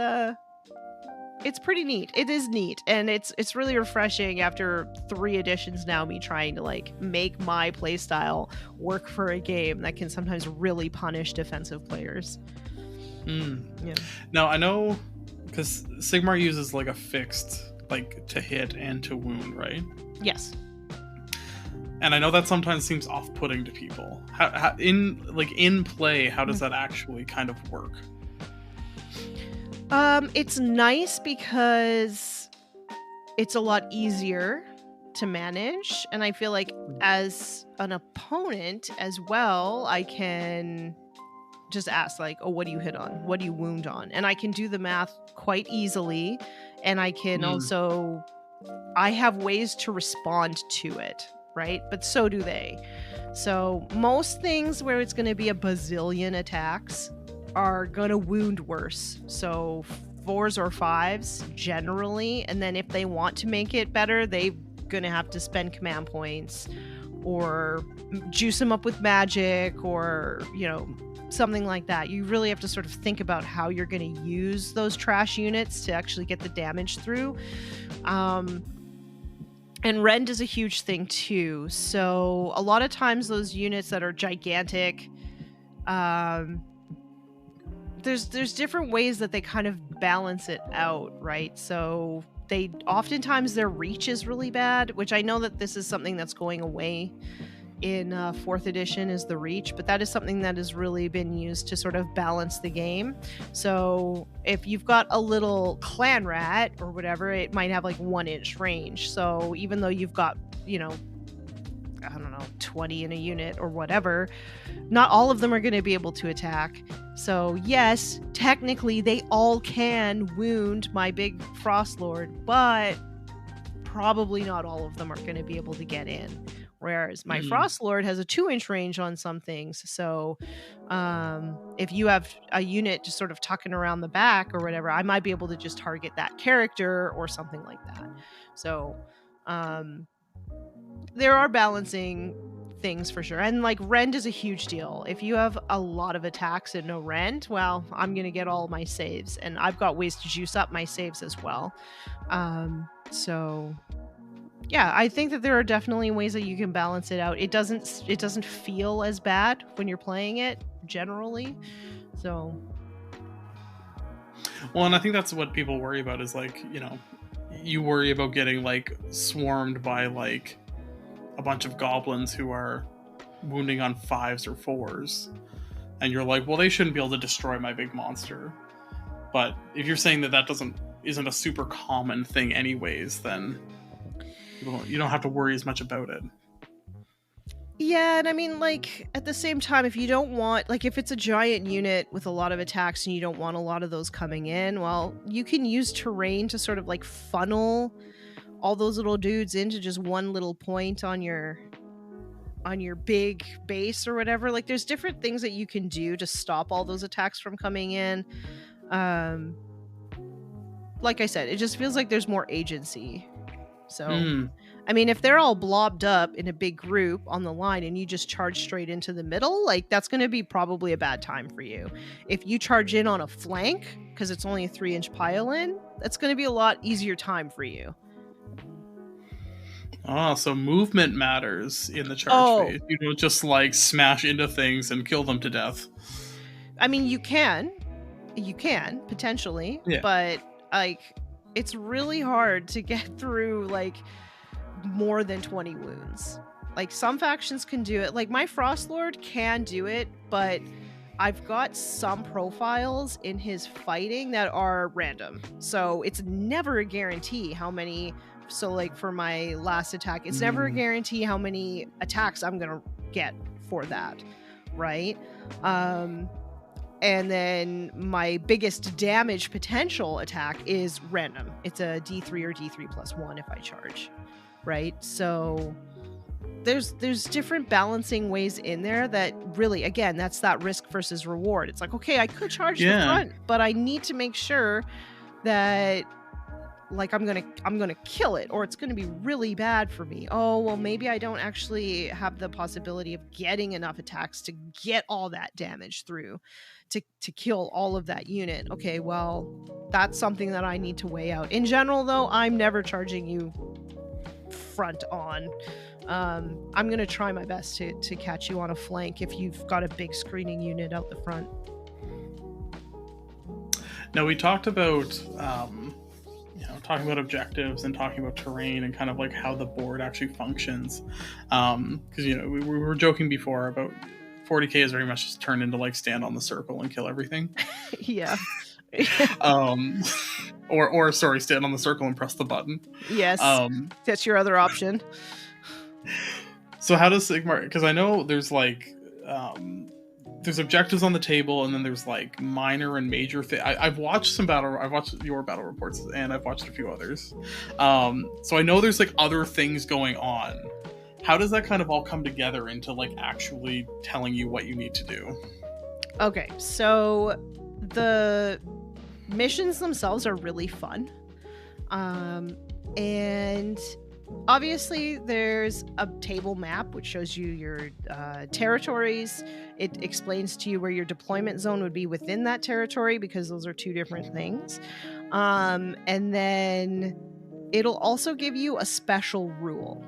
pretty neat. It is neat, and it's really refreshing after 3 editions now, me trying to like make my playstyle work for a game that can sometimes really punish defensive players. Yeah. Now I know because Sigmar uses like a fixed like to hit and to wound, right? Yes. And I know that sometimes seems off-putting to people. How in play, how does that actually kind of work? It's nice because it's a lot easier to manage, and I feel like as an opponent as well, I can just ask like, oh, what do you hit on? What do you wound on? And I can do the math quite easily, and I can also, I have ways to respond to it, right? But so do they. So most things where it's going to be a bazillion attacks are going to wound worse. So 4s or 5s generally, and then if they want to make it better, they're going to have to spend command points or juice them up with magic or, you know, something like that. You really have to sort of think about how you're going to use those trash units to actually get the damage through. And rend is a huge thing too. So a lot of times those units that are gigantic, there's different ways that they kind of balance it out, right? So they oftentimes their reach is really bad, which I know that this is something that's going away in 4th edition is the reach, but that is something that has really been used to sort of balance the game. So if you've got a little clan rat or whatever, it might have like 1-inch range. So even though you've got, you know, I don't know, 20 in a unit or whatever, not all of them are going to be able to attack. So yes, technically they all can wound my big Frost Lord, but probably not all of them are going to be able to get in. Whereas my Frost Lord has a 2-inch range on some things. So if you have a unit just sort of tucking around the back or whatever, I might be able to just target that character or something like that. So there are balancing things for sure. And like rend is a huge deal. If you have a lot of attacks and no rend, well, I'm going to get all my saves. And I've got ways to juice up my saves as well. So yeah, I think that there are definitely ways that you can balance it out. It doesn't feel as bad when you're playing it generally. So well, and I think that's what people worry about is like, you know, you worry about getting like swarmed by like a bunch of goblins who are wounding on 5s or 4s, and you're like, well, they shouldn't be able to destroy my big monster. But if you're saying that isn't a super common thing anyways, then you don't have to worry as much about it. Yeah, and I mean, like, at the same time, if you don't want, like, if it's a giant unit with a lot of attacks and you don't want a lot of those coming in, well, you can use terrain to sort of, like, funnel all those little dudes into just one little point on your big base or whatever. Like, there's different things that you can do to stop all those attacks from coming in. Like I said, it just feels like there's more agency. So, I mean, if they're all blobbed up in a big group on the line and you just charge straight into the middle, like that's going to be probably a bad time for you. If you charge in on a flank, because it's only a 3-inch pile in, that's going to be a lot easier time for you. Oh, so movement matters in the charge phase. You don't just like smash into things and kill them to death. I mean, you can potentially, but like it's really hard to get through like more than 20 wounds. Like some factions can do it. Like my Frost Lord can do it, but I've got some profiles in his fighting that are random. So it's never a guarantee how many. So like for my last attack, it's never a guarantee how many attacks I'm going to get for that. Right. And then my biggest damage potential attack is random. It's a D3 or D3 plus 1 if I charge, right? So there's different balancing ways in there that really, again, that's that risk versus reward. It's like, okay, I could charge the front, but I need to make sure that like I'm gonna kill it or it's gonna be really bad for me. Oh well, maybe I don't actually have the possibility of getting enough attacks to get all that damage through to kill all of that unit. Okay, well that's something that I need to weigh out. In general though, I'm never charging you front on. I'm gonna try my best to catch you on a flank if you've got a big screening unit out the front. Now we talked about talking about objectives and talking about terrain and kind of like how the board actually functions. Because, we were joking before about 40k is very much just turned into like stand on the circle and kill everything. Yeah. Or stand on the circle and press the button. Yes. That's your other option. So how does Sigmar, because I know there's like, there's objectives on the table, and then there's like minor and major. I've watched I've watched your battle reports, and I've watched a few others. So I know there's like other things going on. How does that kind of all come together into like actually telling you what you need to do? Okay, so the missions themselves are really fun, and obviously there's a table map which shows you your territories. It explains to you where your deployment zone would be within that territory, because those are two different things. And then it'll also give you a special rule,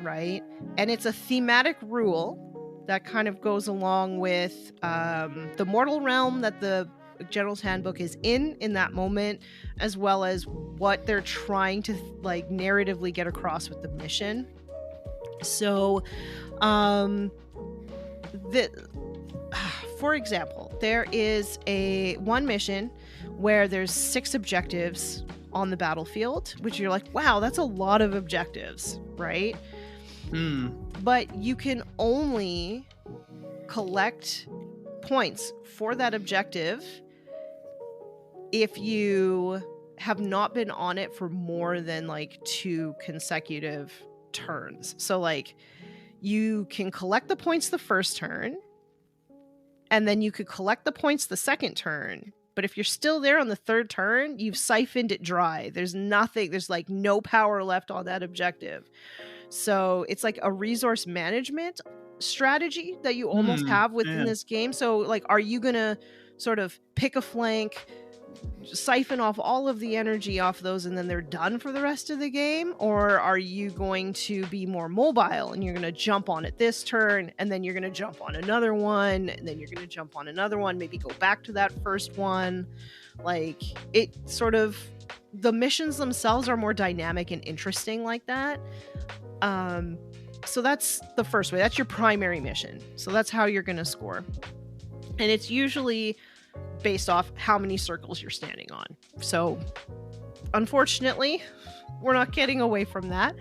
right? And it's a thematic rule that kind of goes along with the mortal realm that the General's Handbook is in that moment, as well as what they're trying to like narratively get across with the mission. So for example, there is one mission where there's 6 objectives on the battlefield, which you're like, wow, that's a lot of objectives, right? but you can only collect points for that objective if you have not been on it for more than like 2 consecutive turns. So like you can collect the points the first turn, and then you could collect the points the second turn. But if you're still there on the third turn, you've siphoned it dry. There's like no power left on that objective. So it's like a resource management strategy that you almost have within this game. So like, are you gonna sort of pick a flank, siphon off all of the energy off those, and then they're done for the rest of the game? Or are you going to be more mobile and you're going to jump on it this turn, and then you're going to jump on another one, and then you're going to jump on another one, maybe go back to that first one? Like, it sort of, the missions themselves are more dynamic and interesting like that. So that's the first way. That's your primary mission. So that's how you're going to score. And it's usually based off how many circles you're standing on. So unfortunately, we're not getting away from that.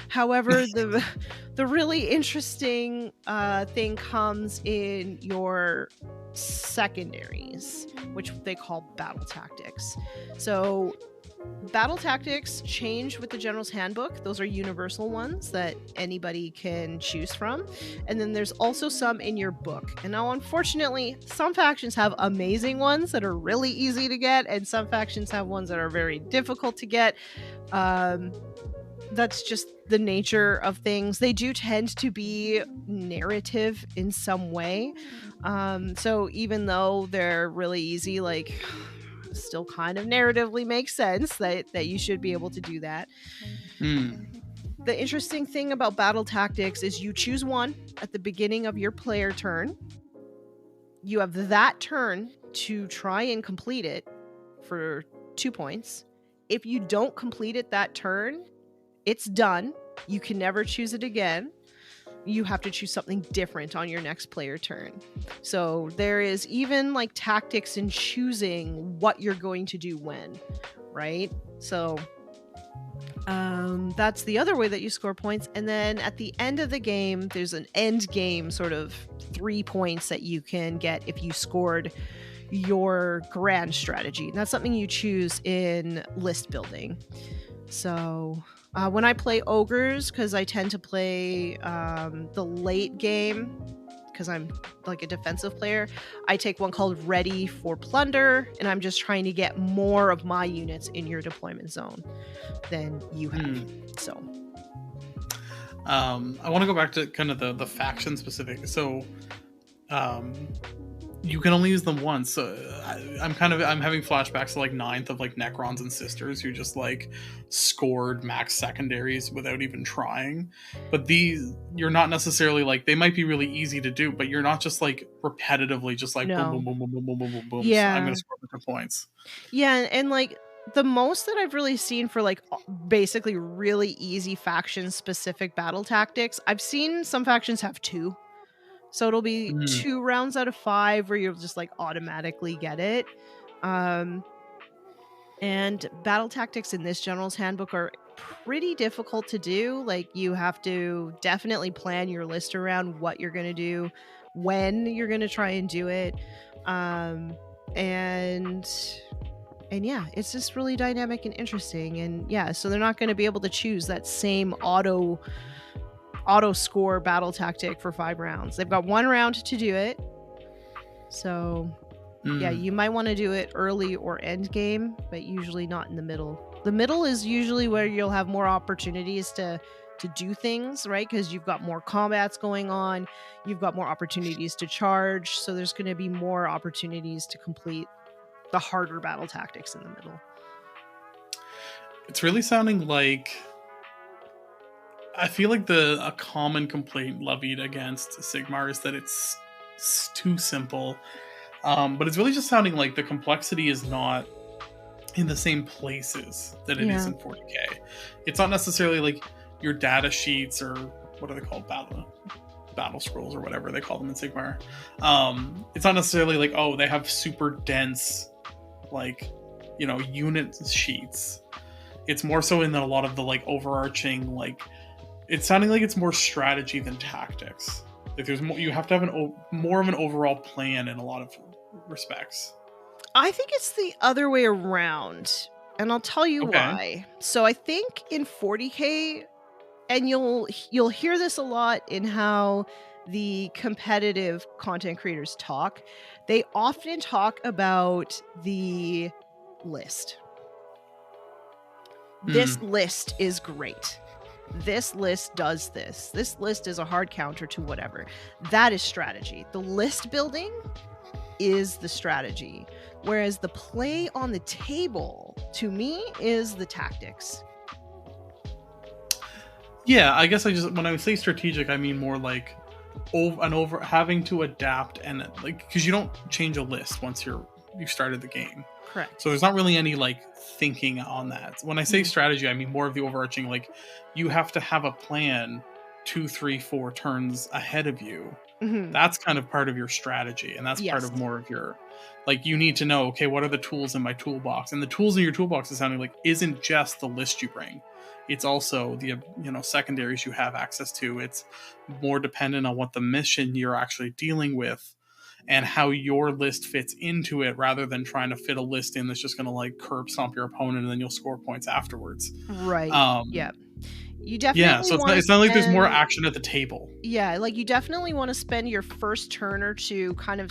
However, the really interesting thing comes in your secondaries, which they call battle tactics. So battle tactics change with the General's Handbook. Those are universal ones that anybody can choose from. And then there's also some in your book. And now, unfortunately, some factions have amazing ones that are really easy to get, and some factions have ones that are very difficult to get. That's just the nature of things. They do tend to be narrative in some way. So even though they're really easy, like, still kind of narratively makes sense that you should be able to do that. The interesting thing about battle tactics is you choose one at the beginning of your player turn. You have that turn to try and complete it for 2 points. If you don't complete it that turn, it's done. You can never choose it again. You have to choose something different on your next player turn. So there is even like tactics in choosing what you're going to do when, right? So that's the other way that you score points. And then at the end of the game, there's an end game sort of 3 points that you can get if you scored your grand strategy. And that's something you choose in list building. So when I play ogres, because I tend to play the late game, because I'm like a defensive player, I take one called Ready for Plunder, and I'm just trying to get more of my units in your deployment zone than you have. So I want to go back to kind of the faction specific. So you can only use them once. So I'm having flashbacks to like Ninth of like Necrons and Sisters who just like scored max secondaries without even trying. But these, you're not necessarily like, they might be really easy to do, but you're not just like repetitively just like boom, boom, boom, boom, boom, boom, boom, boom, boom. Yeah. So I'm going to score a bunch of points. Yeah, and like the most that I've really seen for like basically really easy faction specific battle tactics, I've seen some factions have 2. So it'll be 2 rounds out of 5 where you'll just like automatically get it. And battle tactics in this General's Handbook are pretty difficult to do. Like, you have to definitely plan your list around what you're going to do, when you're going to try and do it. And yeah, it's just really dynamic and interesting. And yeah, so they're not going to be able to choose that same auto score battle tactic for 5 rounds. They've got 1 round to do it. So yeah, you might want to do it early or end game, but usually not in the middle. The middle is usually where you'll have more opportunities to do things, right? Because you've got more combats going on, you've got more opportunities to charge, so there's going to be more opportunities to complete the harder battle tactics in the middle. It's really sounding like, I feel like a common complaint levied against Sigmar is that it's too simple. But it's really just sounding like the complexity is not in the same places that it is in 40k. It's not necessarily like your data sheets or what are they called? Battle scrolls or whatever they call them in Sigmar. It's not necessarily like, oh, they have super dense, like, you know, unit sheets. It's more so in a lot of the like overarching like it's sounding like it's more strategy than tactics. Like there's more, you have to have more of an overall plan in a lot of respects. I think it's the other way around, and I'll tell you Okay. why. So I think in 40K, and you'll hear this a lot in how the competitive content creators talk. They often talk about the list. This list is great. This list does this. This list is a hard counter to whatever. That is strategy. The list building is the strategy, whereas the play on the table, to me, is the tactics. Yeah, I guess when I say strategic, I mean more like having to adapt and like, because you don't change a list once you've started the game. Correct. So there's not really any like thinking on that. When I say strategy, I mean more of the overarching, like you have to have a plan 2, 3, 4 turns ahead of you. Mm-hmm. That's kind of part of your strategy, and that's part of more of your, like, you need to know, okay, what are the tools in my toolbox? And the tools in your toolbox, is sounding like, isn't just the list you bring. It's also the secondaries you have access to. It's more dependent on what the mission you're actually dealing with and how your list fits into it, rather than trying to fit a list in that's just going to like curb stomp your opponent and then you'll score points afterwards. Right. Yeah. You definitely so it's not like there's more action at the table. Yeah, like you definitely want to spend your first turn or two kind of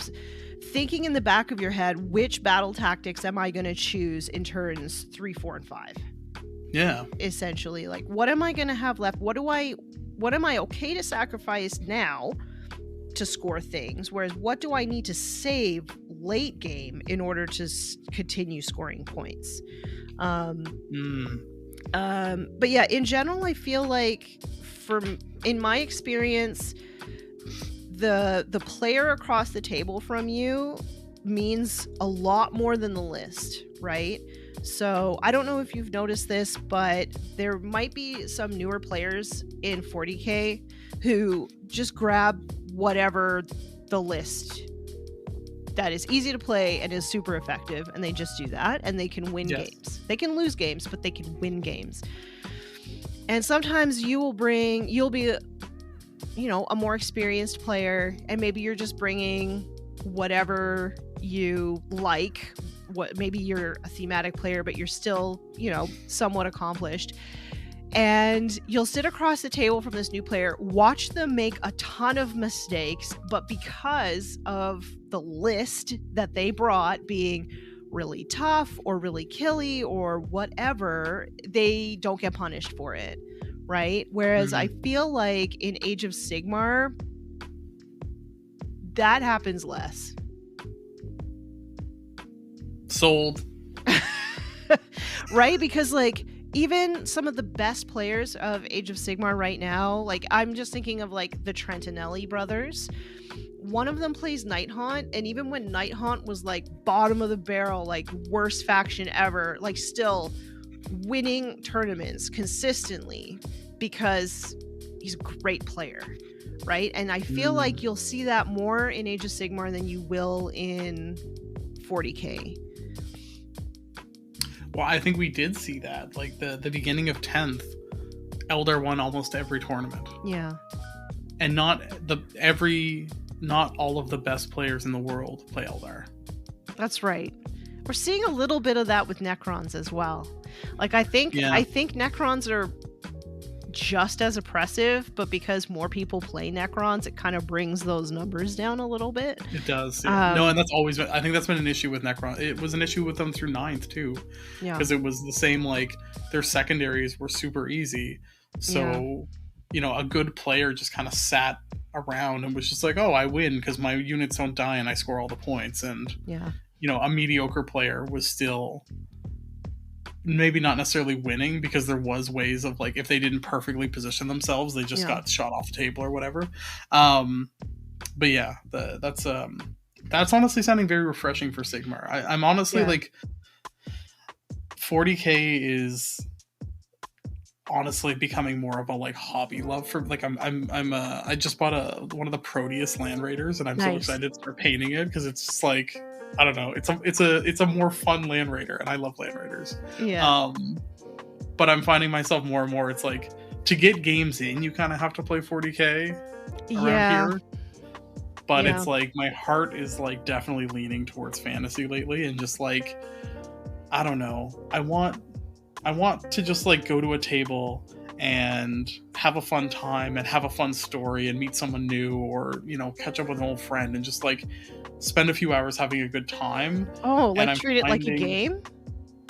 thinking in the back of your head, which battle tactics am I going to choose in turns 3, 4, and 5? Yeah. Essentially, like, what am I going to have left? What am I okay to sacrifice now to score things? Whereas what do I need to save late game in order to continue scoring points? But yeah, in general, I feel like in my experience, the player across the table from you means a lot more than the list, right? So I don't know if you've noticed this, but there might be some newer players in 40K who just grab whatever the list that is easy to play and is super effective, and they just do that, and they can win games. They can lose games, but they can win games. And sometimes you'll be a more experienced player, and maybe you're just bringing whatever you like. Maybe you're a thematic player, but you're still, somewhat accomplished. And you'll sit across the table from this new player, watch them make a ton of mistakes, but because of the list that they brought being really tough or really killy or whatever, they don't get punished for it, right? Whereas I feel like in Age of Sigmar, that happens less. Sold. Right? Because like, even some of the best players of Age of Sigmar right now, like I'm just thinking of like the Trentinelli brothers. One of them plays Nighthaunt, and even when Nighthaunt was like bottom of the barrel, like worst faction ever, like still winning tournaments consistently because he's a great player, right? And I feel like you'll see that more in Age of Sigmar than you will in 40K. Well, I think we did see that. Like the beginning of 10th, Eldar won almost every tournament. Yeah. And not all of the best players in the world play Eldar. That's right. We're seeing a little bit of that with Necrons as well. Like I think Necrons are just as oppressive, but because more people play Necrons, it kind of brings those numbers down a little bit. It does. Yeah. No, and that's always been, I think that's been an issue with Necron. It was an issue with them through 9th too. Yeah. Because it was the same, like their secondaries were super easy. So, a good player just kind of sat around and was just like, oh, I win because my units don't die and I score all the points. And, a mediocre player was still maybe not necessarily winning, because there was ways of like, if they didn't perfectly position themselves, they just got shot off the table or whatever. But yeah, that's honestly sounding very refreshing for Sigmar. I'm honestly like 40K is honestly becoming more of a like hobby love for like I just bought one of the Proteus Land Raiders, and I'm so excited to start painting it because it's just like, I don't know, it's a more fun Land Raider, and I love Land Raiders. But I'm finding myself more and more, it's like to get games in, you kind of have to play 40K around Yeah. here. But Yeah. it's like my heart is like definitely leaning towards fantasy lately, and just like, I don't know. I want to just like go to a table and have a fun time and have a fun story and meet someone new, or catch up with an old friend and just like spend a few hours having a good time. Oh, And like I'm treat it like a finding- game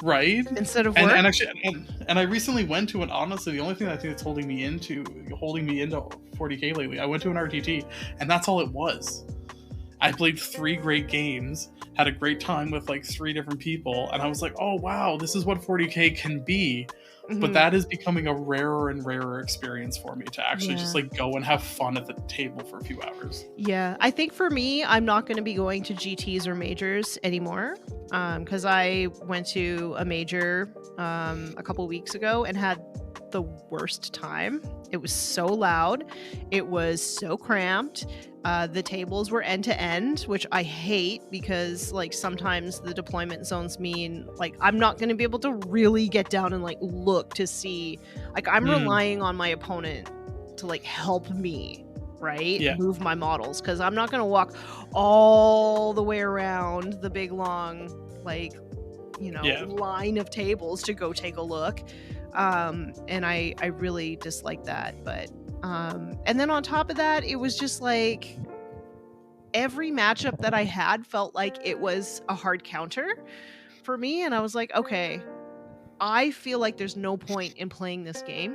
right? instead of work. And actually, and I recently went to honestly, the only thing I think that's holding me into 40K lately, I went to an RTT, and that's all it was. I played 3 great games, had a great time with like 3 different people, and I was like, oh wow, this is what 40K can be. But Mhm. that is becoming a rarer and rarer experience for me, to actually just Yeah. like go and have fun at the table for a few hours. Yeah, I think for me, I'm not going to be going to GTs or majors anymore, because I went to a major a couple weeks ago and had the worst time. It was so loud, it was so cramped. The tables were end to end, which I hate, because like sometimes the deployment zones mean like I'm not going to be able to really get down and like look to see. Like I'm relying on my opponent to like help me, right? Yeah. Move my models, because I'm not going to walk all the way around the big long like Yeah. line of tables to go take a look. And I really dislike that. But and then on top of that, it was just like every matchup that I had felt like it was a hard counter for me, and I was like, okay, I feel like there's no point in playing this game.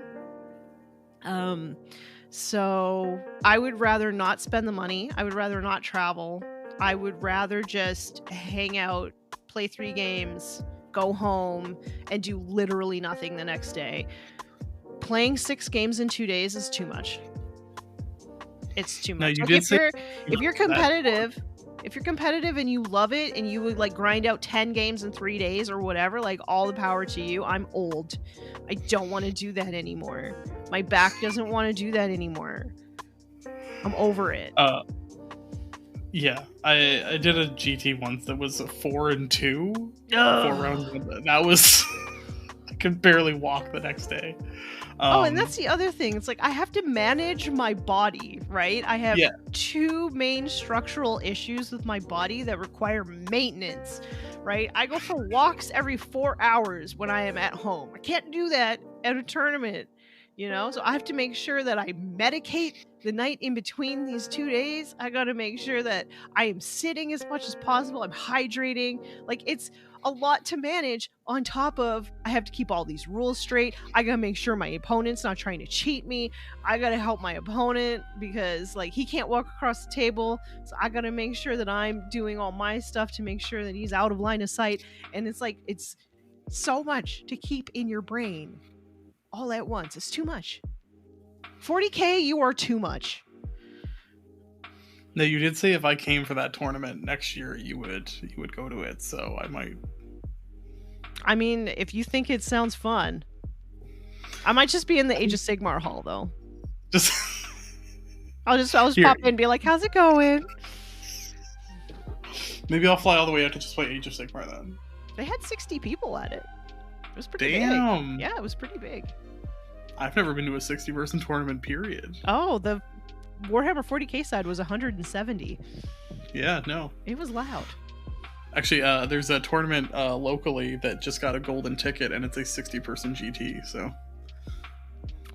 So I would rather not spend the money. I would rather not travel. I would rather just hang out, play 3 games, go home, and do literally nothing the next day. Playing 6 games in 2 days is too much. It's too Now, much. you Like, did if say you're competitive and you love it and you would like grind out 10 games in 3 days or whatever, like all the power to you. I'm old. I don't want to do that anymore. My back doesn't want to do that anymore. I'm over it. Yeah, I did a GT once that was a 4 and 2, 4 Ugh. rounds. That was I could barely walk the next day. And that's the other thing. It's like I have to manage my body, right? I have 2 main structural issues with my body that require maintenance, right? I go for walks every 4 hours when I am at home. I can't do that at a tournament, So I have to make sure that I medicate the night in between these 2 days. I got to make sure that I am sitting as much as possible. I'm hydrating. Like it's a lot to manage, on top of I have to keep all these rules straight. I gotta make sure my opponent's not trying to cheat me. I gotta help my opponent because like he can't walk across the table, so I gotta make sure that I'm doing all my stuff to make sure that he's out of line of sight. And it's like it's so much to keep in your brain all at once. It's too much. 40K, you are too much. No, you did say if I came for that tournament next year, you would go to it. So I might. I mean, if you think it sounds fun, I might just be in the Age of Sigmar hall though. Just. I'll just pop in and be like, "How's it going?" Maybe I'll fly all the way out to just play Age of Sigmar then. They had 60 people at it. It was pretty big. Yeah, it was pretty big. I've never been to a 60-person tournament, period. Oh, the Warhammer 40K side was 170. Yeah, no. It was loud. Actually, there's a tournament locally that just got a golden ticket, and it's a 60-person GT, so...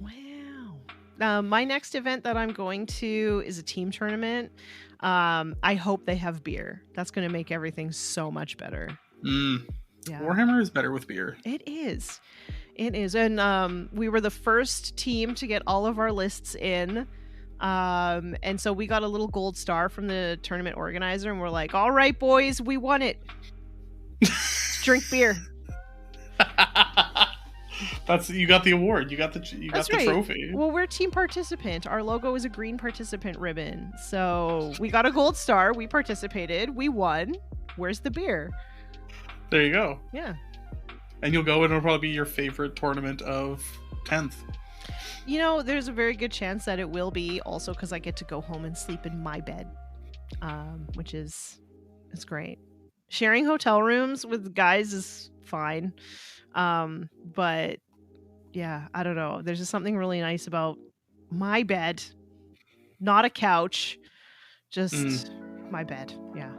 Wow. My next event that I'm going to is a team tournament. I hope they have beer. That's going to make everything so much better. Yeah. Warhammer is better with beer. It is. It is. And we were the first team to get all of our lists in. And so we got a little gold star from the tournament organizer, and we're like, all right, boys, we won it. Let's drink beer. You got the award. You got the trophy. Well, we're team participant. Our logo is a green participant ribbon. So we got a gold star. We participated. We won. Where's the beer? There you go. Yeah. And you'll go, and it'll probably be your favorite tournament of 10th. There's a very good chance that it will be, also because I get to go home and sleep in my bed, which is great. Sharing hotel rooms with guys is fine, but yeah, I don't know. There's just something really nice about my bed, not a couch, just my bed. Yeah.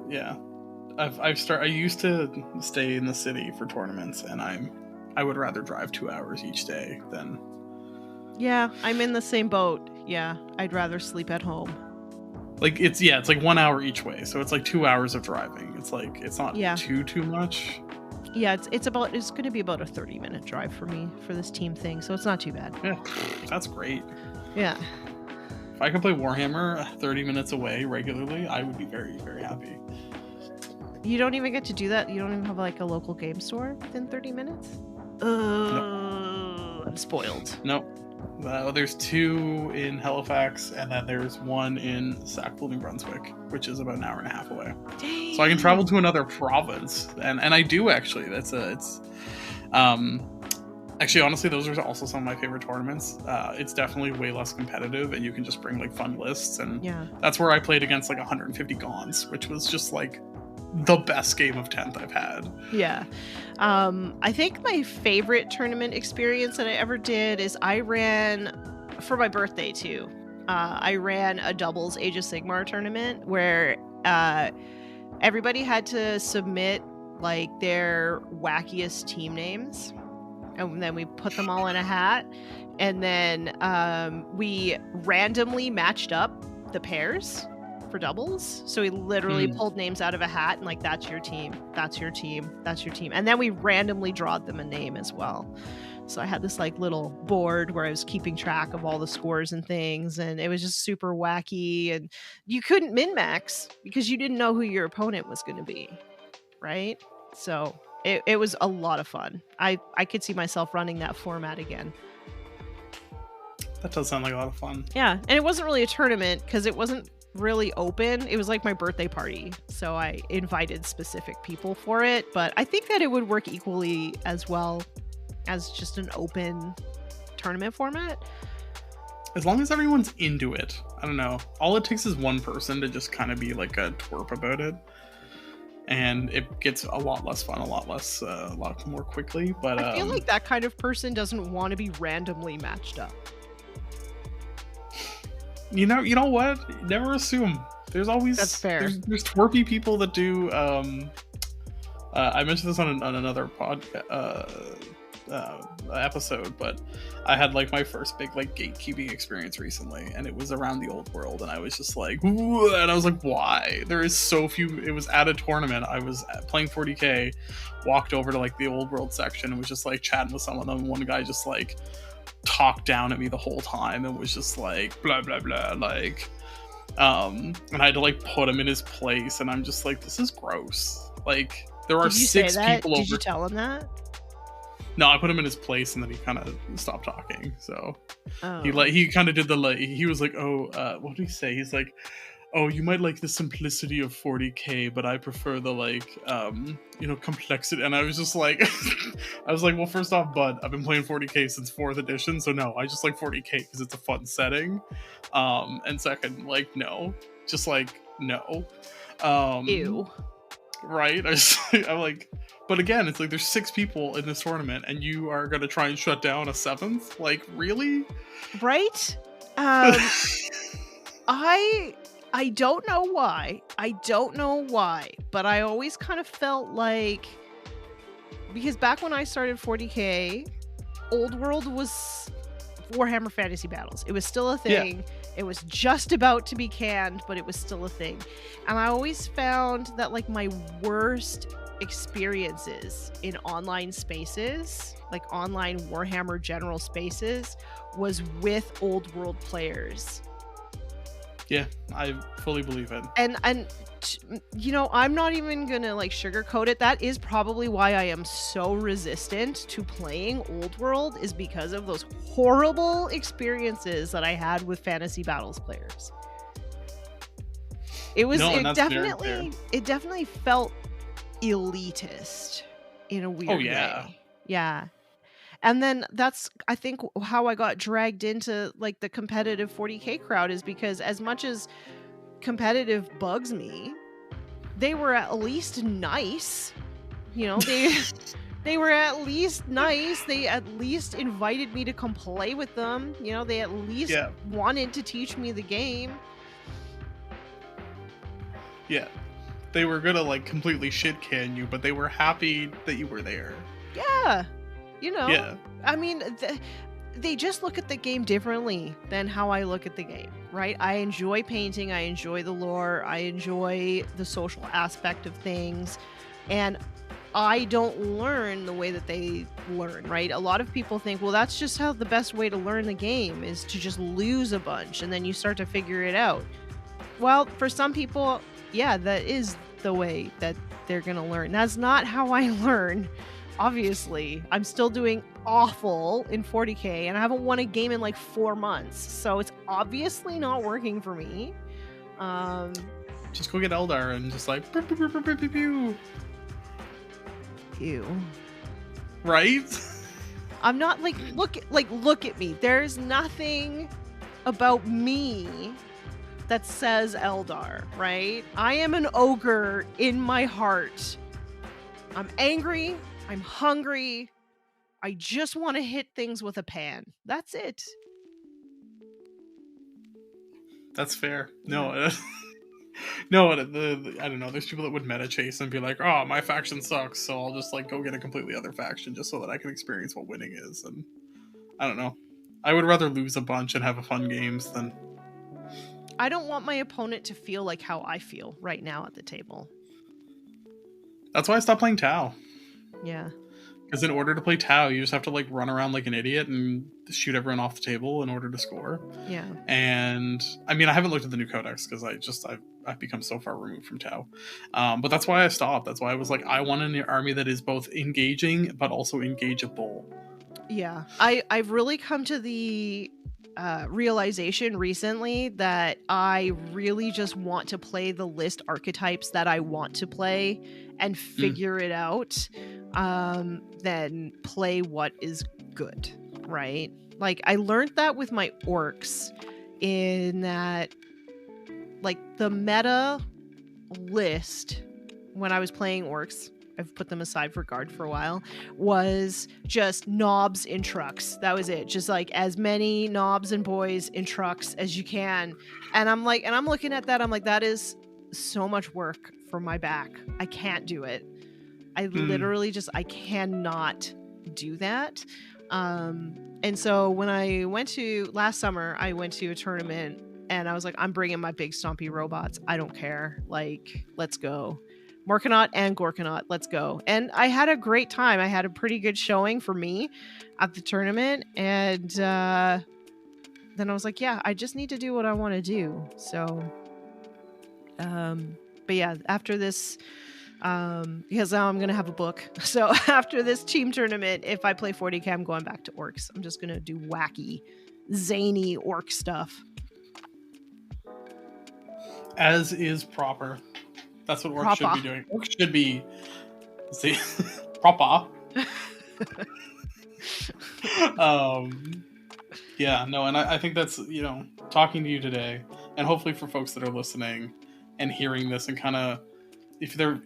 Yeah. I used to stay in the city for tournaments, and I would rather drive 2 hours each day than. Yeah, I'm in the same boat. Yeah, I'd rather sleep at home. Like it's 1 hour each way, so it's like 2 hours of driving. It's like it's not too much. Yeah, it's going to be about a 30-minute drive for me for this team thing, so it's not too bad. Yeah, that's great. Yeah. If I could play Warhammer 30 minutes away regularly, I would be very, very happy. You don't even get to do that? You don't even have like a local game store within 30 minutes? No. I'm spoiled. Nope. There's 2 in Halifax, and then there's 1 in Sackville, New Brunswick, which is about an hour and a half away. Dang. So I can travel to another province, and I do actually. Actually, honestly, those are also some of my favorite tournaments. It's definitely way less competitive, and you can just bring like fun lists, and that's where I played against like 150 Gauns, which was just like the best game of 10th I've had. Yeah. I think my favorite tournament experience that I ever did is I ran, for my birthday too, I ran a doubles Age of Sigmar tournament where everybody had to submit like their wackiest team names, and then we put them all in a hat, and then we randomly matched up the pairs for doubles. So we literally pulled names out of a hat and like, that's your team, that's your team, that's your team. And then we randomly drawed them a name as well. So I had this like little board where I was keeping track of all the scores and things, and it was just super wacky, and you couldn't min-max because you didn't know who your opponent was going to be, right? So it was a lot of fun. I could see myself running that format again. That does sound like a lot of fun. Yeah, and it wasn't really a tournament because it wasn't really open. It was like my birthday party, so I invited specific people for it, but I think that it would work equally as well as just an open tournament format. As long as everyone's into it. I don't know. All it takes is one person to just kind of be like a twerp about it, and it gets a lot less fun, a lot more quickly. But I feel like that kind of person doesn't want to be randomly matched up. You know what? Never assume. There's always That's fair. There's twerpy people that do. I mentioned this on another episode, but I had like my first big like gatekeeping experience recently, and it was around the old world, and I was just like, ooh, and I was like, why? There is so few. It was at a tournament. I was playing 40k, walked over to like the old world section, and was just like chatting with some of them. One guy just like talked down at me the whole time and was just like blah blah blah, like and I had to like put him in his place, and I'm just like, this is gross. Like there are 6 people over. Did you tell him that? No, I put him in his place, and then he kind of stopped talking. So he kind of did he was like, oh, what did he say? He's like, oh, you might like the simplicity of 40k, but I prefer the like complexity. And I was just like well, first off, bud, I've been playing 40k since 4th edition, so no, I just like 40k because it's a fun setting. And second, like, no, just like no. Ew. Right? I'm like, but again, it's like there's 6 people in this tournament, and you are gonna try and shut down a 7th? Like, really? Right? I don't know why. But I always kind of felt like, because back when I started 40k, Old World was Warhammer Fantasy Battles. It was still a thing. Yeah. It was just about to be canned, but it was still a thing. And I always found that like my worst experiences in online spaces, like online Warhammer general spaces, was with Old World players. Yeah, I fully believe it. And I'm not even gonna like sugarcoat it. That is probably why I am so resistant to playing Old World, is because of those horrible experiences that I had with Fantasy Battles players. It definitely felt elitist in a weird way. Yeah. And then that's, I think, how I got dragged into like the competitive 40k crowd, is because as much as competitive bugs me, they were at least nice. They They were at least nice. They at least invited me to come play with them. You know, they at least Yeah. wanted to teach me the game. Yeah. They were gonna like completely shit can you, but they were happy that you were there. Yeah. You know, Yeah. I mean, they just look at the game differently than how I look at the game, right? I enjoy painting. I enjoy the lore. I enjoy the social aspect of things. And I don't learn the way that they learn, right? A lot of people think, well, that's just how the best way to learn the game is to just lose a bunch and then you start to figure it out. Well, for some people, yeah, that is the way that they're going to learn. That's not how I learn. Obviously, I'm still doing awful in 40k and I haven't won a game in like 4 months. So it's obviously not working for me. Just go get Eldar and just like pew, pew, pew, pew, pew, pew, pew. Ew. Right? I'm not like look at me. There's nothing about me that says Eldar, right? I am an ogre in my heart. I'm angry. I'm hungry. I just want to hit things with a pan. That's it. That's fair. No, no. I don't know. There's people that would meta chase and be like, "Oh, my faction sucks, so I'll just like go get a completely other faction just so that I can experience what winning is." And I don't know. I would rather lose a bunch and have a fun games than. I don't want my opponent to feel like how I feel right now at the table. That's why I stopped playing Tau. Yeah. Because in order to play Tau, you just have to like run around like an idiot and shoot everyone off the table in order to score. Yeah. And I mean, I haven't looked at the new codex because I've become so far removed from Tau. But that's why I stopped. That's why I was like, I want an army that is both engaging but also engageable. Yeah. I've really come to the realization recently that I really just want to play the list archetypes that I want to play and figure it out, then play what is good, right? Like I learned that with my orcs in that like the meta list when I was playing orcs, I've put them aside for guard for a while, was just knobs in trucks. That was it. Just like as many knobs and boys in trucks as you can. And I'm looking at that, I'm like, that is so much work for my back. I can't do it. I literally just, I cannot do that. And so when I went to, last summer, I went to a tournament and I was like, I'm bringing my big stompy robots. I don't care. Like, let's go. Morkanaut and Gorkanaut, let's go. And I had a great time. I had a pretty good showing for me at the tournament. And then I was like, yeah, I just need to do what I want to do. So, but yeah, after this, because now I'm going to have a book. So after this team tournament, if I play 40k, I'm going back to orcs. I'm just going to do wacky, zany orc stuff. As is proper. That's what orcs should be doing. Orcs should be proper. Yeah, no, and I think that's, you know, talking to you today, and hopefully for folks that are listening and hearing this and kind of, if they're,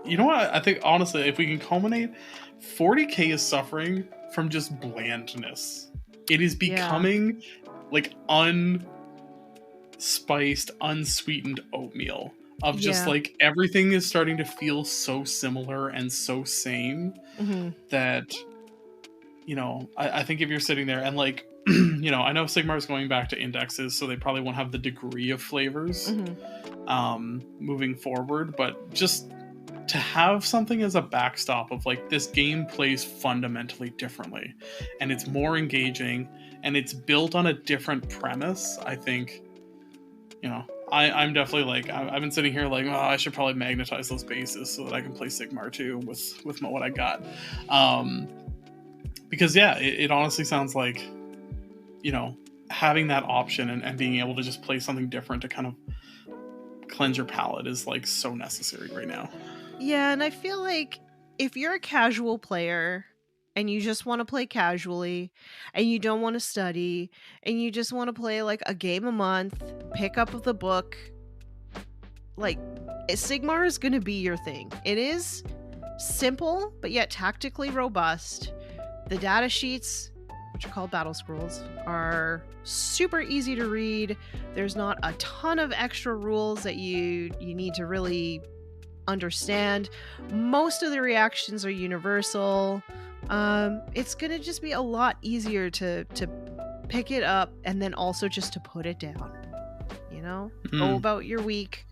you know what, I think honestly, if we can culminate, 40k is suffering from just blandness. It is becoming like unspiced, unsweetened oatmeal of just like everything is starting to feel so similar and so same that, you know, I think if you're sitting there and like, you know, I know Sigmar is going back to indexes, so they probably won't have the degree of flavors moving forward, but just to have something as a backstop of like, this game plays fundamentally differently and it's more engaging and it's built on a different premise, I think, you know, I'm definitely like, I've been sitting here like, oh, I should probably magnetize those bases so that I can play Sigmar too with what I got. Because yeah, it honestly sounds like, you know, having that option and being able to just play something different to kind of cleanse your palate is like so necessary right now. Yeah, and I feel like if you're a casual player and you just want to play casually and you don't want to study and you just want to play like a game a month, pick up the book, like Sigmar is going to be your thing. It is simple but yet tactically robust. The data sheets, which are called battle scrolls, are super easy to read. There's not a ton of extra rules that you need to really understand. Most of the reactions are universal. It's gonna just be a lot easier to pick it up and then also just to put it down. You know, go about your week,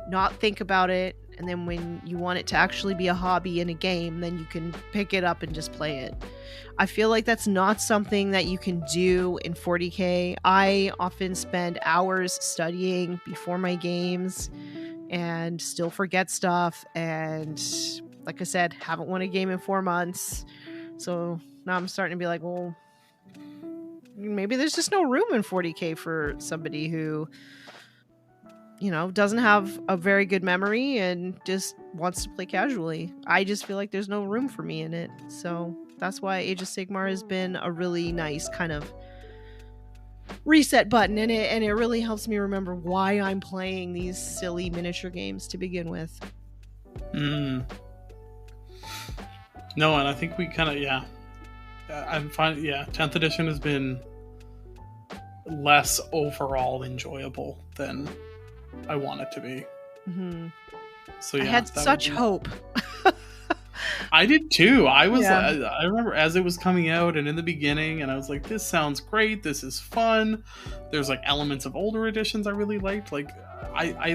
not think about it, and then when you want it to actually be a hobby in a game, then you can pick it up and just play it. I feel like that's not something that you can do in 40K. I often spend hours studying before my games and still forget stuff, and like I said, haven't won a game in 4 months. So now I'm starting to be like, well, maybe there's just no room in 40K for somebody who, you know, doesn't have a very good memory and just wants to play casually. I just feel like there's no room for me in it. So that's why Age of Sigmar has been a really nice kind of reset button in it, and it really helps me remember why I'm playing these silly miniature games to begin with. No, and I think we kind of, I'm fine. 10th edition has been less overall enjoyable than I want it to be. So I had such hope. I did too. I remember as it was coming out and in the beginning, and I was like, this sounds great, this is fun. There's like elements of older editions I really liked. Like I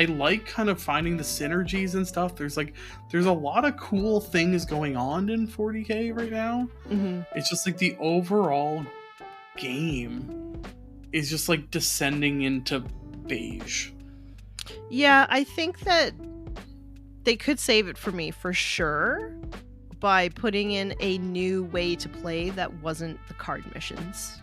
like kind of finding the synergies and stuff. There's a lot of cool things going on in 40K right now. It's just like the overall game is just like descending into beige. Yeah, I think that they could save it for me for sure by putting in a new way to play that wasn't the card missions.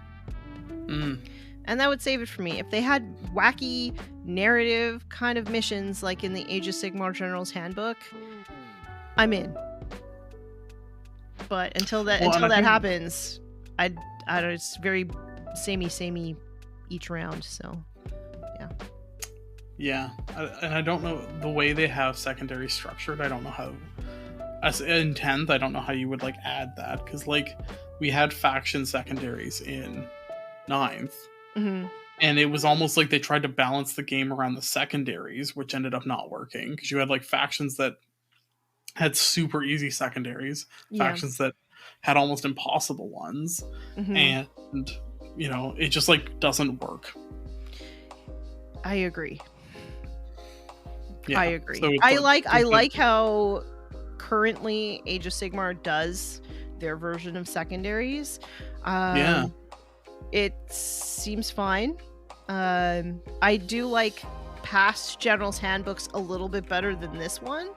And that would save it for me. If they had wacky narrative kind of missions like in the Age of Sigmar General's Handbook, I'm in. But until that happens, I don't know, it's very samey each round, so yeah. Yeah, and I don't know the way they have secondary structured. I don't know how, as in 10th, I don't know how you would like add that, because like we had faction secondaries in 9th, and it was almost like they tried to balance the game around the secondaries, which ended up not working, because you had like factions that had super easy secondaries, factions that had almost impossible ones, and you know, it just like doesn't work. I agree. Yeah, I agree. So I like how currently Age of Sigmar does their version of secondaries. It seems fine. I do like past General's Handbooks a little bit better than this one.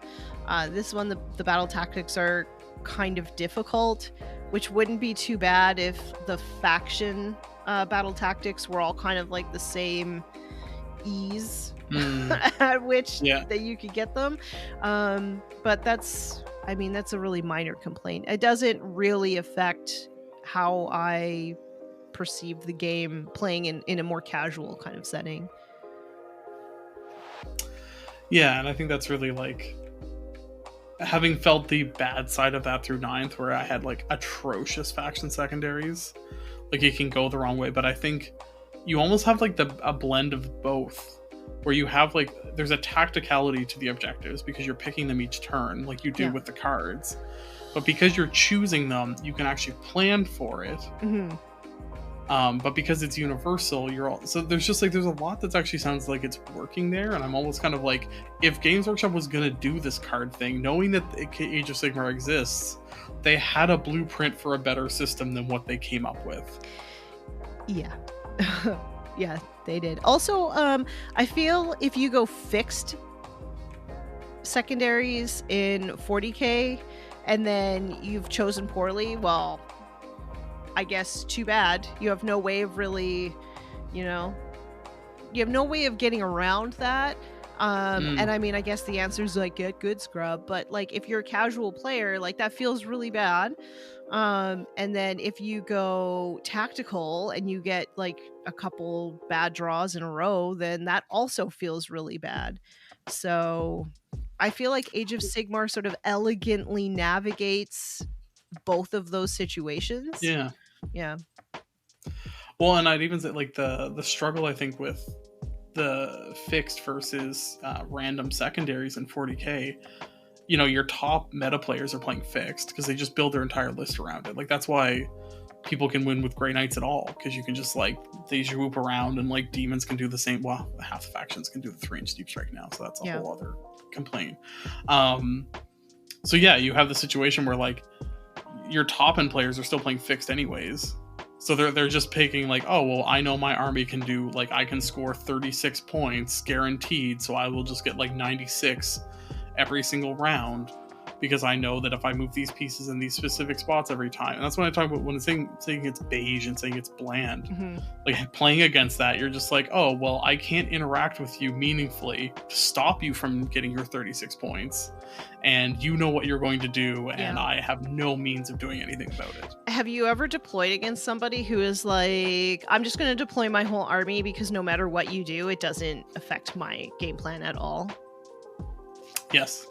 This one, the battle tactics are kind of difficult, which wouldn't be too bad if the faction battle tactics were all kind of like the same ease at which that you could get them. But that's a really minor complaint. It doesn't really affect how I perceive the game playing in a more casual kind of setting. Yeah, and I think that's really like having felt the bad side of that through 9th, where I had like atrocious faction secondaries. Like it can go the wrong way, but I think you almost have like a blend of both, where you have like there's a tacticality to the objectives because you're picking them each turn like you do with the cards, but because you're choosing them, you can actually plan for it. But because it's universal, so there's just like there's a lot that actually sounds like it's working there, and I'm almost kind of like, if Games Workshop was gonna do this card thing, knowing that Age of Sigmar exists, they had a blueprint for a better system than what they came up with. Yeah. Yeah, they did. Also, I feel if you go fixed secondaries in 40K and then you've chosen poorly, well, I guess too bad. You have no way of really, you have no way of getting around that. And I mean, I guess the answer is like, get good scrub, but like if you're a casual player, like that feels really bad. And then if you go tactical and you get like a couple bad draws in a row, then that also feels really bad. So I feel like Age of Sigmar sort of elegantly navigates both of those situations. Yeah. Yeah. Well, and I'd even say like the struggle I think with the fixed versus random secondaries in 40k. You know, your top meta players are playing fixed because they just build their entire list around it. Like that's why people can win with Grey Knights at all, because you can just like they swoop around, and like demons can do the same. Well, half the factions can do the 3-inch deep strike now, so that's a whole other complaint. So yeah, you have the situation where like your top end players are still playing fixed anyways. So they're just picking like, oh well, I know my army can do like I can score 36 points guaranteed, so I will just get like 96 every single round, because I know that if I move these pieces in these specific spots every time. And that's when I talk about when it's saying it's beige and saying it's bland. Mm-hmm. Like playing against that, you're just like, oh well, I can't interact with you meaningfully to stop you from getting your 36 points, and you know what you're going to do, and I have no means of doing anything about it. Have you ever deployed against somebody who is like, I'm just going to deploy my whole army because no matter what you do, it doesn't affect my game plan at all? Yes.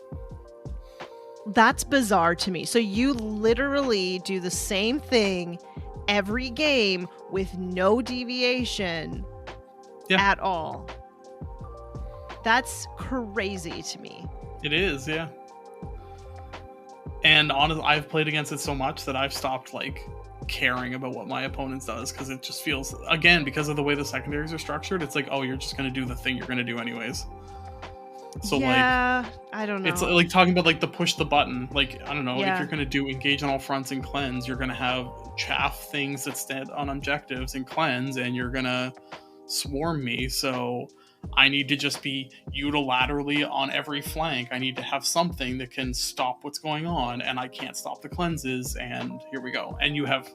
That's bizarre to me. So you literally do the same thing every game with no deviation at all. That's crazy to me. It is, yeah. And honestly, I've played against it so much that I've stopped like caring about what my opponent does, because it just feels, again, because of the way the secondaries are structured, it's like, oh, you're just going to do the thing you're going to do anyways. So I don't know. It's like talking about like the push the button. Like, I don't know, if Yeah. you're going to do engage on all fronts and cleanse, you're going to have chaff things that stand on objectives and cleanse, and you're going to swarm me. So I need to just be unilaterally on every flank. I need to have something that can stop what's going on, and I can't stop the cleanses, and here we go. And you have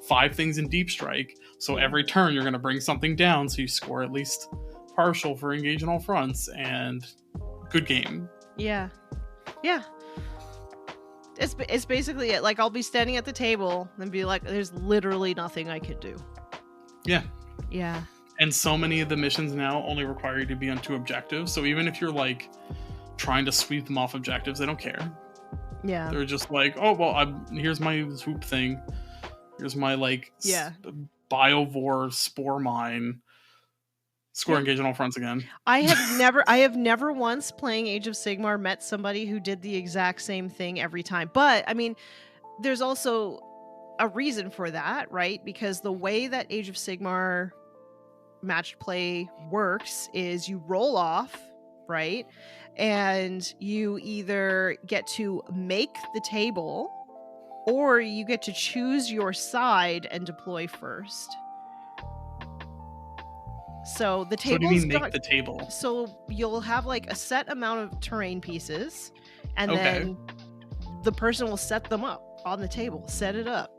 5 things in deep strike, so every turn you're going to bring something down, so you score at least partial for engage on all fronts, and good game. Yeah. It's basically it. Like, I'll be standing at the table and be like, there's literally nothing I could do. Yeah. Yeah. And so many of the missions now only require you to be on 2 objectives, so even if you're like trying to sweep them off objectives, they don't care. Yeah. They're just like, oh well, here's my swoop thing, here's my like biovore spore mine, score engage on all fronts again. I have never once playing Age of Sigmar met somebody who did the exact same thing every time. But I mean, there's also a reason for that, right? Because the way that Age of Sigmar matched play works is you roll off, right? And you either get to make the table, or you get to choose your side and deploy first. So the table. What do you mean make the table? So you'll have like a set amount of terrain pieces, and then the person will set them up on the table, set it up.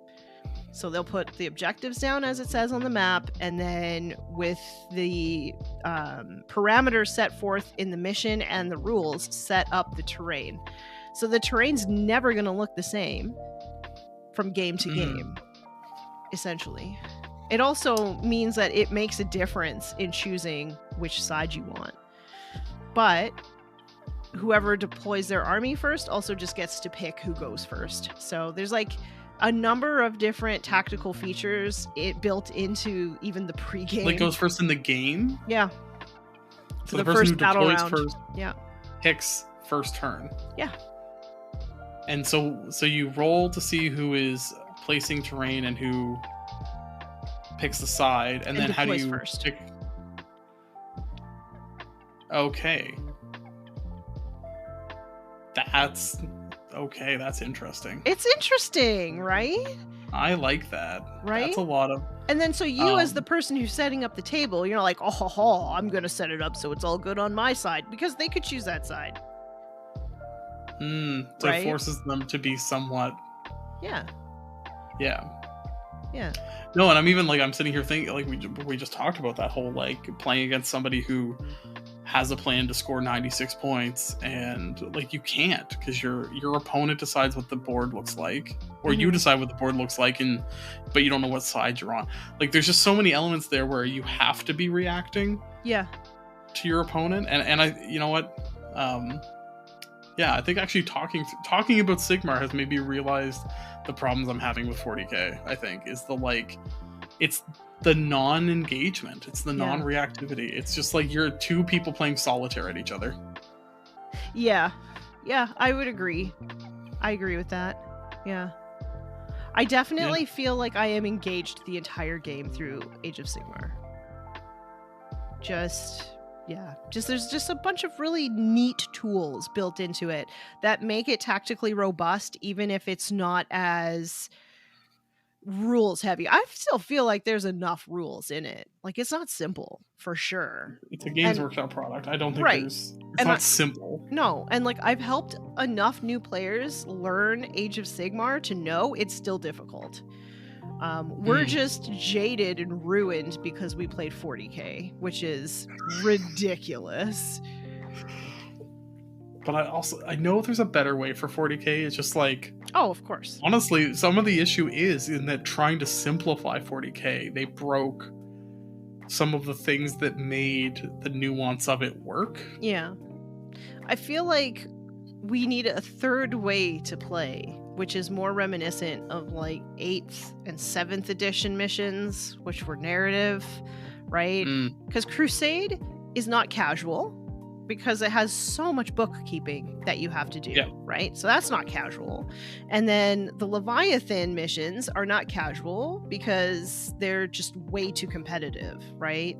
So they'll put the objectives down as it says on the map, and then with the parameters set forth in the mission and the rules, set up the terrain. So the terrain's never going to look the same from game to game, essentially. It also means that it makes a difference in choosing which side you want. But whoever deploys their army first also just gets to pick who goes first. So there's like a number of different tactical features built into even the pregame. Like goes first in the game? Yeah. So the person who deploys first yeah. picks first turn. Yeah. And so you roll to see who is placing terrain and who picks the side, and then how do you first. pick? Okay. That's interesting. It's interesting, right? I like that. Right? That's a lot of... And then so you as the person who's setting up the table, you're like, oh, I'm going to set it up so it's all good on my side, because they could choose that side. So right? It forces them to be somewhat... Yeah. No, and I'm even like, I'm sitting here thinking, like, we just talked about that whole, like, playing against somebody who has a plan to score 96 points, and, like, you can't, because your opponent decides what the board looks like, or you decide what the board looks like, but you don't know what side you're on. Like, there's just so many elements there where you have to be reacting to your opponent, and I, you know what, Yeah, I think actually talking about Sigmar has made me realize the problems I'm having with 40k. I think is it's the non-engagement, it's the non-reactivity. It's just like you're two people playing solitaire at each other. Yeah, I would agree. I agree with that. Yeah, I definitely feel like I am engaged the entire game through Age of Sigmar. Just there's just a bunch of really neat tools built into it that make it tactically robust, even if it's not as rules heavy. I still feel like there's enough rules in it. Like, it's not simple for sure. It's a Games Workshop product. I don't think it's not simple. No, and like I've helped enough new players learn Age of Sigmar to know it's still difficult. We're just jaded and ruined because we played 40k, which is ridiculous. But I know there's a better way for 40k. It's just like, oh, of course. Honestly, some of the issue is in that trying to simplify 40k, they broke some of the things that made the nuance of it work. Yeah. I feel like we need a third way to play, which is more reminiscent of like 8th and 7th edition missions, which were narrative, right? Because Crusade is not casual, because it has so much bookkeeping that you have to do, right? So that's not casual. And then the Leviathan missions are not casual because they're just way too competitive, right?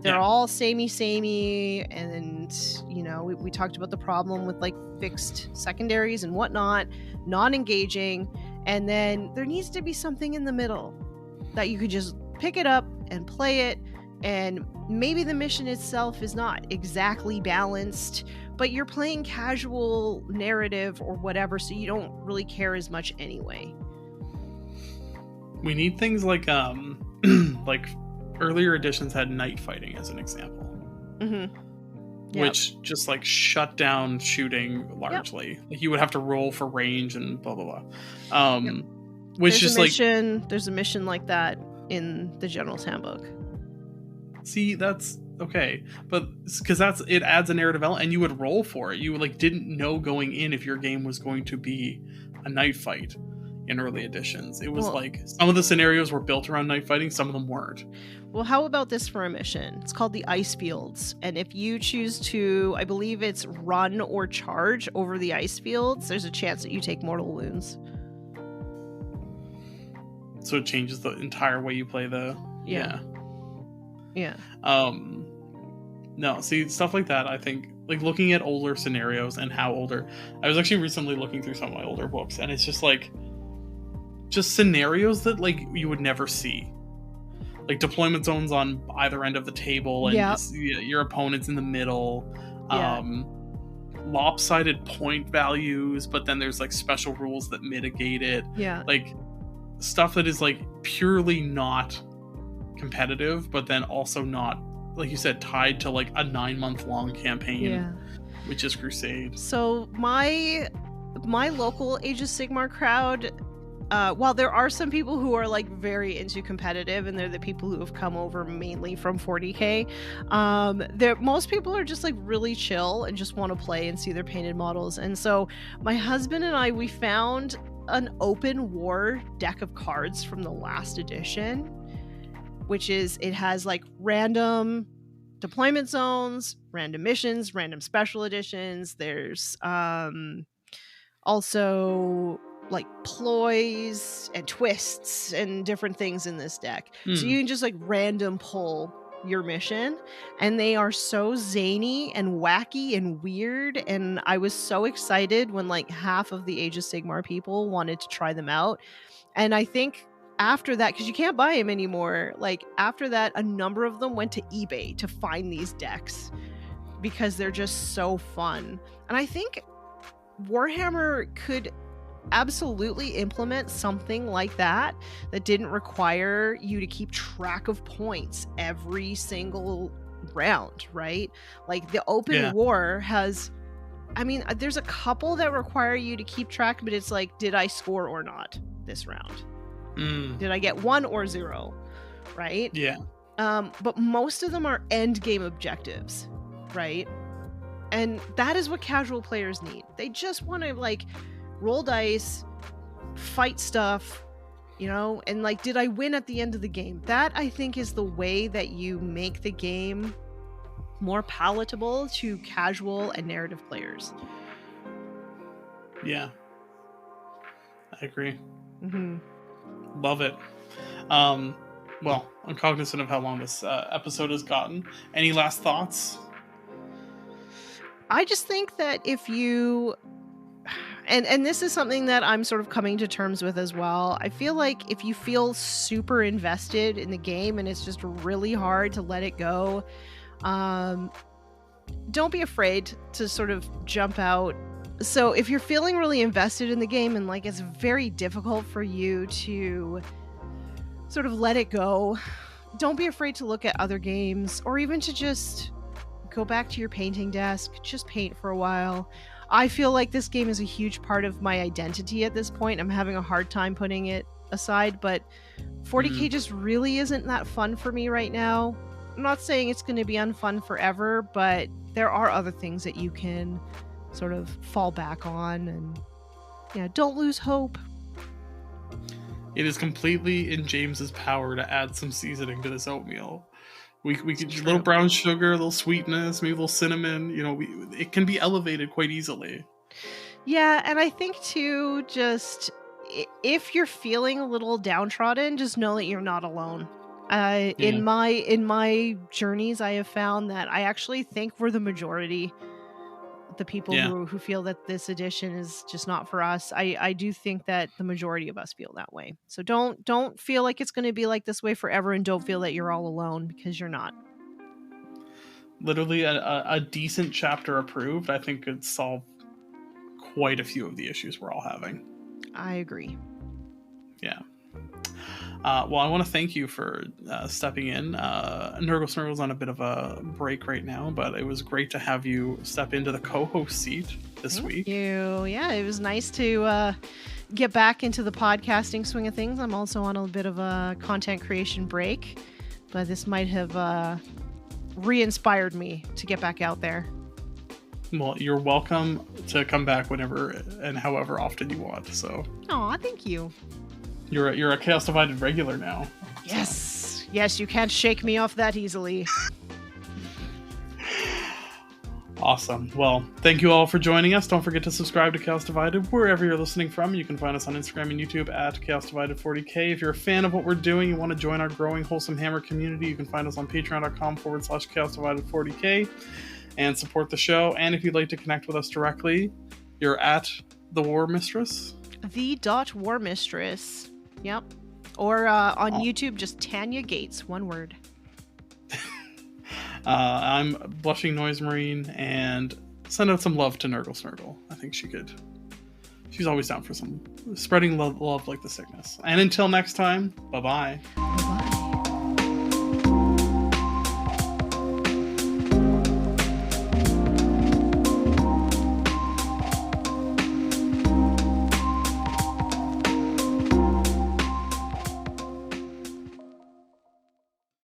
They're all samey, and you know, we talked about the problem with like fixed secondaries and whatnot, non-engaging, and then there needs to be something in the middle that you could just pick it up and play it, and maybe the mission itself is not exactly balanced, but you're playing casual narrative or whatever, so you don't really care as much anyway. We need things like like earlier editions had night fighting as an example, which just like shut down shooting largely. Like you would have to roll for range and blah blah blah. Which there's just there's a mission like that in the General's Handbook. See, that's okay, but because it adds a narrative element, and you would roll for it. You like didn't know going in if your game was going to be a night fight. In early editions, it was like some of the scenarios were built around night fighting, some of them weren't. Well, how about this for a mission? It's called the Ice Fields, and if you choose to, I believe it's run or charge over the ice fields, there's a chance that you take mortal wounds. So it changes the entire way you play the No, see, stuff like that, I think, like looking at older scenarios and how older, I was actually recently looking through some of my older books, and it's just like scenarios that like you would never see, like deployment zones on either end of the table, and your opponent's in the middle, lopsided point values, but then there's like special rules that mitigate it, like stuff that is like purely not competitive, but then also not, like you said, tied to like a 9-month long campaign, which is Crusade. So my local Age of Sigmar crowd, while there are some people who are like very into competitive, and they're the people who have come over mainly from 40k, most people are just like really chill and just want to play and see their painted models. And so my husband and I, we found an open war deck of cards from the last edition, which is, it has like random deployment zones, random missions, random special editions. There's also like ploys and twists and different things in this deck. So you can just like random pull your mission, and they are so zany and wacky and weird, and I was so excited when like half of the Age of Sigmar people wanted to try them out. And I think after that, because you can't buy them anymore, like after that, a number of them went to eBay to find these decks because they're just so fun. And I think Warhammer could absolutely implement something like that didn't require you to keep track of points every single round, right? Like the open war has, I mean, there's a couple that require you to keep track, but it's like, did I score or not this round? Did I get 1 or 0? Right? Yeah. But most of them are end game objectives, right? And that is what casual players need. They just want to like roll dice, fight stuff, you know, and like, did I win at the end of the game? That I think is the way that you make the game more palatable to casual and narrative players. Yeah, I agree. Mm-hmm. Love it. Well, I'm cognizant of how long this episode has gotten. Any last thoughts? I just think that if you, and this is something that I'm sort of coming to terms with as well. I feel like if you feel super invested in the game and it's just really hard to let it go, don't be afraid to sort of jump out. So if you're feeling really invested in the game and like it's very difficult for you to sort of let it go, don't be afraid to look at other games or even to just go back to your painting desk, just paint for a while. I feel like this game is a huge part of my identity at this point. I'm having a hard time putting it aside, but 40K just really isn't that fun for me right now. I'm not saying it's going to be unfun forever, but there are other things that you can sort of fall back on, and yeah, don't lose hope. It is completely in James's power to add some seasoning to this oatmeal. We could do a little brown sugar, a little sweetness, maybe a little cinnamon. You know, it can be elevated quite easily. Yeah, and I think too, just if you're feeling a little downtrodden, just know that you're not alone. In my journeys, I have found that I actually think we're the majority. The people who feel that this edition is just not for us. I do think that the majority of us feel that way. So don't feel like it's going to be like this way forever, and don't feel that you're all alone, because you're not. Literally a decent chapter approved, I think, could solve quite a few of the issues we're all having. I agree. Yeah. Well, I want to thank you for stepping in. Nurgle Snurgle's on a bit of a break right now, but it was great to have you step into the co-host seat this week. Thank you. Yeah, it was nice to get back into the podcasting swing of things. I'm also on a bit of a content creation break, but this might have re-inspired me to get back out there. Well, you're welcome to come back whenever and however often you want. So. Aw, thank you. You're a Chaos Divided regular now. Yes. So. Yes, you can't shake me off that easily. Awesome. Well, thank you all for joining us. Don't forget to subscribe to Chaos Divided wherever you're listening from. You can find us on Instagram and YouTube at Chaos Divided 40K. If you're a fan of what we're doing, you want to join our growing Wholesome Hammer community, you can find us on patreon.com/Chaos Divided 40K and support the show. And if you'd like to connect with us directly, you're at the Warmistress. The.Warmistress. Yep. Or on YouTube, just Tanya Gates, one word. I'm Blushing Noise Marine, and send out some love to Nurgle Snurgle. I think she's always down for some spreading love like the sickness. And until next time, bye-bye.